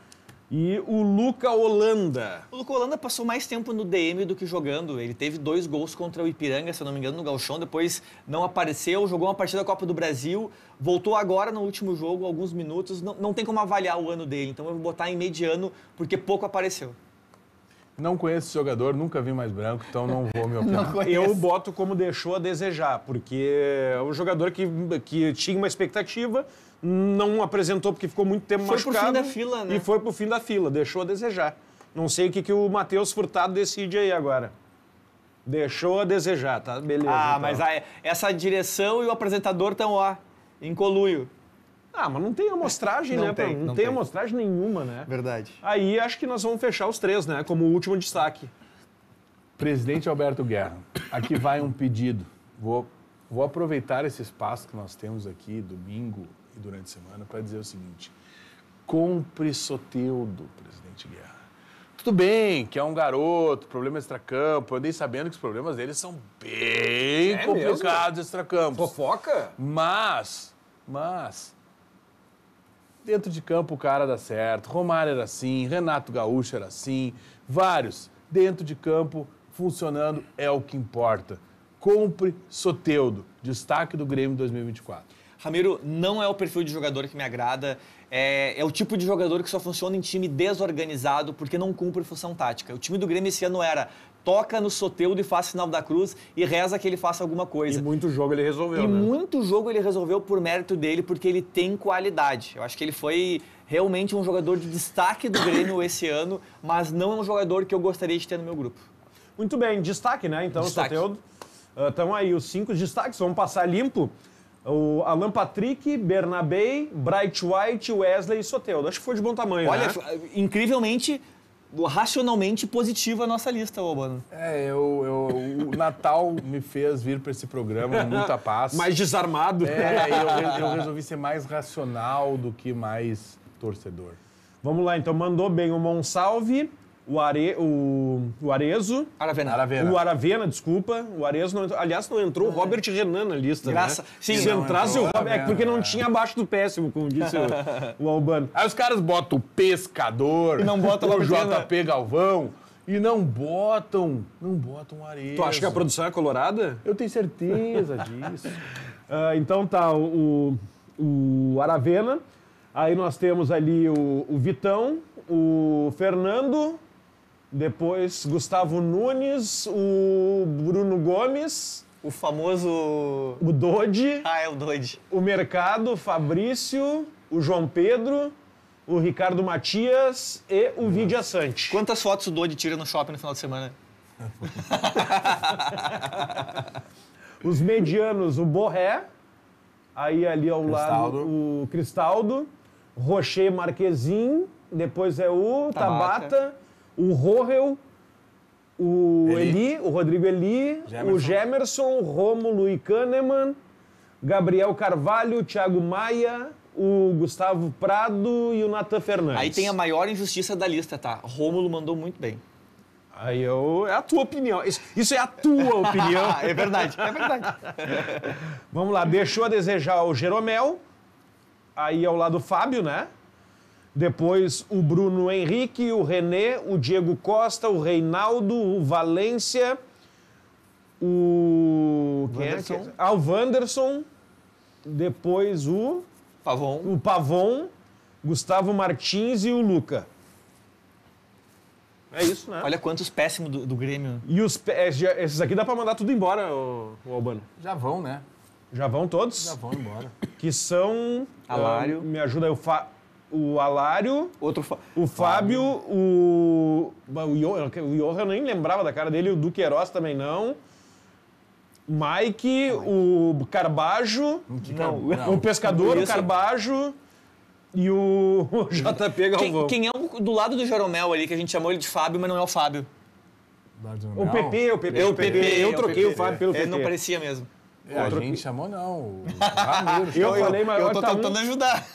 [SPEAKER 1] E o Luca Holanda.
[SPEAKER 2] O Luca Holanda passou mais tempo no DM do que jogando. Ele teve 2 gols contra o Ipiranga, se eu não me engano, no Gauchão. Depois não apareceu, jogou uma partida da Copa do Brasil. Voltou agora no último jogo, alguns minutos. Não tem como avaliar o ano dele. Então eu vou botar em mediano, porque pouco apareceu.
[SPEAKER 3] Não conheço esse jogador, nunca vi mais branco, então não vou me opinar.
[SPEAKER 1] Eu boto como deixou a desejar, porque é um jogador que tinha uma expectativa, não apresentou porque ficou muito tempo machucado.
[SPEAKER 2] Foi pro fim da fila, né?
[SPEAKER 1] E foi pro fim da fila, deixou a desejar. Não sei o que o Matheus Furtado decide aí agora. Deixou a desejar, tá? Beleza.
[SPEAKER 2] Ah,
[SPEAKER 1] então.
[SPEAKER 2] mas essa direção e o apresentador estão, em coluio.
[SPEAKER 1] Ah, mas não tem amostragem, né? Não tem amostragem nenhuma, né?
[SPEAKER 2] Verdade.
[SPEAKER 1] Aí acho que nós vamos fechar os 3, né? Como último destaque.
[SPEAKER 3] Presidente Alberto Guerra, aqui vai um pedido. Vou aproveitar esse espaço que nós temos aqui, domingo e durante a semana, para dizer o seguinte. Compre Soteldo, presidente Guerra. Tudo bem que é um garoto, problema extracampo. Eu andei sabendo que os problemas dele são bem complicados extracampo.
[SPEAKER 1] Fofoca?
[SPEAKER 3] Mas, dentro de campo o cara dá certo. Romário era assim, Renato Gaúcho era assim, vários. Dentro de campo, funcionando é o que importa. Compre Soteldo, destaque do Grêmio 2024.
[SPEAKER 2] Ramiro, não é o perfil de jogador que me agrada. É o tipo de jogador que só funciona em time desorganizado porque não cumpre função tática. O time do Grêmio esse ano era toca no Soteldo e faz sinal da cruz e reza que ele faça alguma coisa.
[SPEAKER 1] E muito jogo ele resolveu,
[SPEAKER 2] E
[SPEAKER 1] né?
[SPEAKER 2] muito jogo ele resolveu por mérito dele, porque ele tem qualidade. Eu acho que ele foi realmente um jogador de destaque do Grêmio esse ano, mas não é um jogador que eu gostaria de ter no meu grupo.
[SPEAKER 1] Muito bem, destaque, né? Então,
[SPEAKER 2] Destaque.
[SPEAKER 1] Soteldo. Estão aí os 5 destaques, vamos passar limpo. O Alan Patrick, Bernabé, Bright White, Wesley e Soteldo. Acho que foi de bom tamanho,
[SPEAKER 2] Olha,
[SPEAKER 1] né?
[SPEAKER 2] incrivelmente, racionalmente positiva a nossa lista, Albano.
[SPEAKER 3] O Natal me fez vir para esse programa com muita paz.
[SPEAKER 1] Mais desarmado.
[SPEAKER 3] Eu resolvi ser mais racional do que mais torcedor.
[SPEAKER 1] Vamos lá, então. Mandou bem o Monsalve, o Arezo.
[SPEAKER 2] Aravena.
[SPEAKER 1] O Aravena, desculpa. O Arezo não entrou. Aliás, não entrou o Robert Renan na lista,
[SPEAKER 2] Graça-
[SPEAKER 1] né?
[SPEAKER 2] Sim,
[SPEAKER 1] Se
[SPEAKER 2] não
[SPEAKER 1] entrasse o
[SPEAKER 3] entrou,
[SPEAKER 1] Robert... É porque não tinha abaixo do péssimo, como disse o Albano.
[SPEAKER 3] Aí os caras botam o Pescador,
[SPEAKER 2] E não botam
[SPEAKER 3] o
[SPEAKER 2] o
[SPEAKER 3] JP Galvão e não botam o Arezo.
[SPEAKER 1] Tu acha que a produção é colorada?
[SPEAKER 3] Eu tenho certeza disso.
[SPEAKER 1] Então tá, o Aravena. Aí nós temos ali o Vitão, o Fernando, depois Gustavo Nunes, o Bruno Gomes,
[SPEAKER 2] O famoso...
[SPEAKER 1] o Dodi,
[SPEAKER 2] é o Doide.
[SPEAKER 1] o Mercado, o Fabrício, o João Pedro, o Ricardo Matias e o Vidia Sante.
[SPEAKER 2] Quantas fotos o Doide tira no shopping no final de semana?
[SPEAKER 1] Os medianos, o Borré, aí ali ao lado o Cristaldo, Rocher Marquezin, depois é o Tabata, o Rohel, o Eli, o Rodrigo Eli, o Gemerson, o Rômulo e Kahneman, Gabriel Carvalho, o Thiago Maia, o Gustavo Prado e o Nathan Fernandes.
[SPEAKER 2] Aí tem a maior injustiça da lista, tá? Rômulo mandou muito bem.
[SPEAKER 1] Aí é a tua opinião. Isso é a tua opinião.
[SPEAKER 2] É verdade, é verdade.
[SPEAKER 1] Vamos lá, deixou a desejar o Jeromel, aí ao lado o Fábio, né? Depois o Bruno Henrique, o René, o Diego Costa, o Reinaldo, o Valência, o...
[SPEAKER 2] Wanderson.
[SPEAKER 1] O Wanderson, depois o Pavon, Gustavo Martins e o Luca. É isso, né?
[SPEAKER 2] Olha quantos péssimos do Grêmio.
[SPEAKER 1] E esses aqui dá pra mandar tudo embora, o Albano.
[SPEAKER 3] Já vão, né?
[SPEAKER 1] Já vão todos?
[SPEAKER 3] Já vão embora.
[SPEAKER 1] Que são...
[SPEAKER 2] Alário.
[SPEAKER 1] me ajuda aí, o Alário,
[SPEAKER 2] Outro
[SPEAKER 1] o Fábio, o Johan eu nem lembrava da cara dele, o Duqueiroz também não. Mike, o Carbajo, o Pescador, o Carbajo e o JP Galvão.
[SPEAKER 2] Quem é o do lado do Jeromel ali, que a gente chamou ele de Fábio, mas não é o Fábio?
[SPEAKER 1] O PP. Eu troquei o Fábio pelo PP.
[SPEAKER 2] Não parecia mesmo.
[SPEAKER 3] A gente chamou não, o Ramiro.
[SPEAKER 1] Eu falei, mas
[SPEAKER 2] Eu tô tentando ajudar.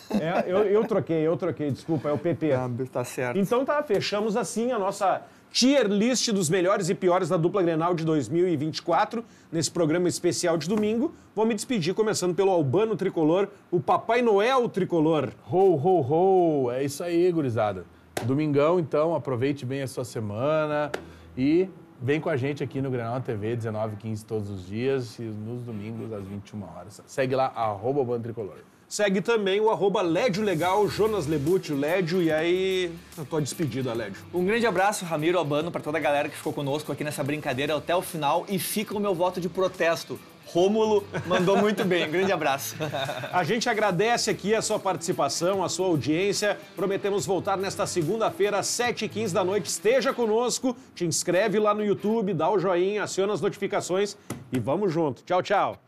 [SPEAKER 1] eu troquei, desculpa, é o PP.
[SPEAKER 2] Tá certo.
[SPEAKER 1] Então tá, fechamos assim a nossa tier list dos melhores e piores da dupla Grenal de 2024, nesse programa especial de domingo. Vou me despedir, começando pelo Albano Tricolor, o Papai Noel Tricolor.
[SPEAKER 3] Ho, ho, ho. É isso aí, gurizada. Domingão, então, aproveite bem a sua semana e vem com a gente aqui no Grenal TV, 19h15 todos os dias e nos domingos às 21 horas. Segue lá, @bantricolor.
[SPEAKER 1] Segue também o @Lédio Legal, Jonas Lebucci, o Lédio, e aí eu tô despedido, Lédio.
[SPEAKER 2] Um grande abraço, Ramiro, Albano, para toda a galera que ficou conosco aqui nessa brincadeira até o final e fica o meu voto de protesto. Rômulo mandou muito bem. Um grande abraço.
[SPEAKER 1] A gente agradece aqui a sua participação, a sua audiência. Prometemos voltar nesta segunda-feira, às 7h15 da noite. Esteja conosco, te inscreve lá no YouTube, dá o joinha, aciona as notificações e vamos junto. Tchau, tchau.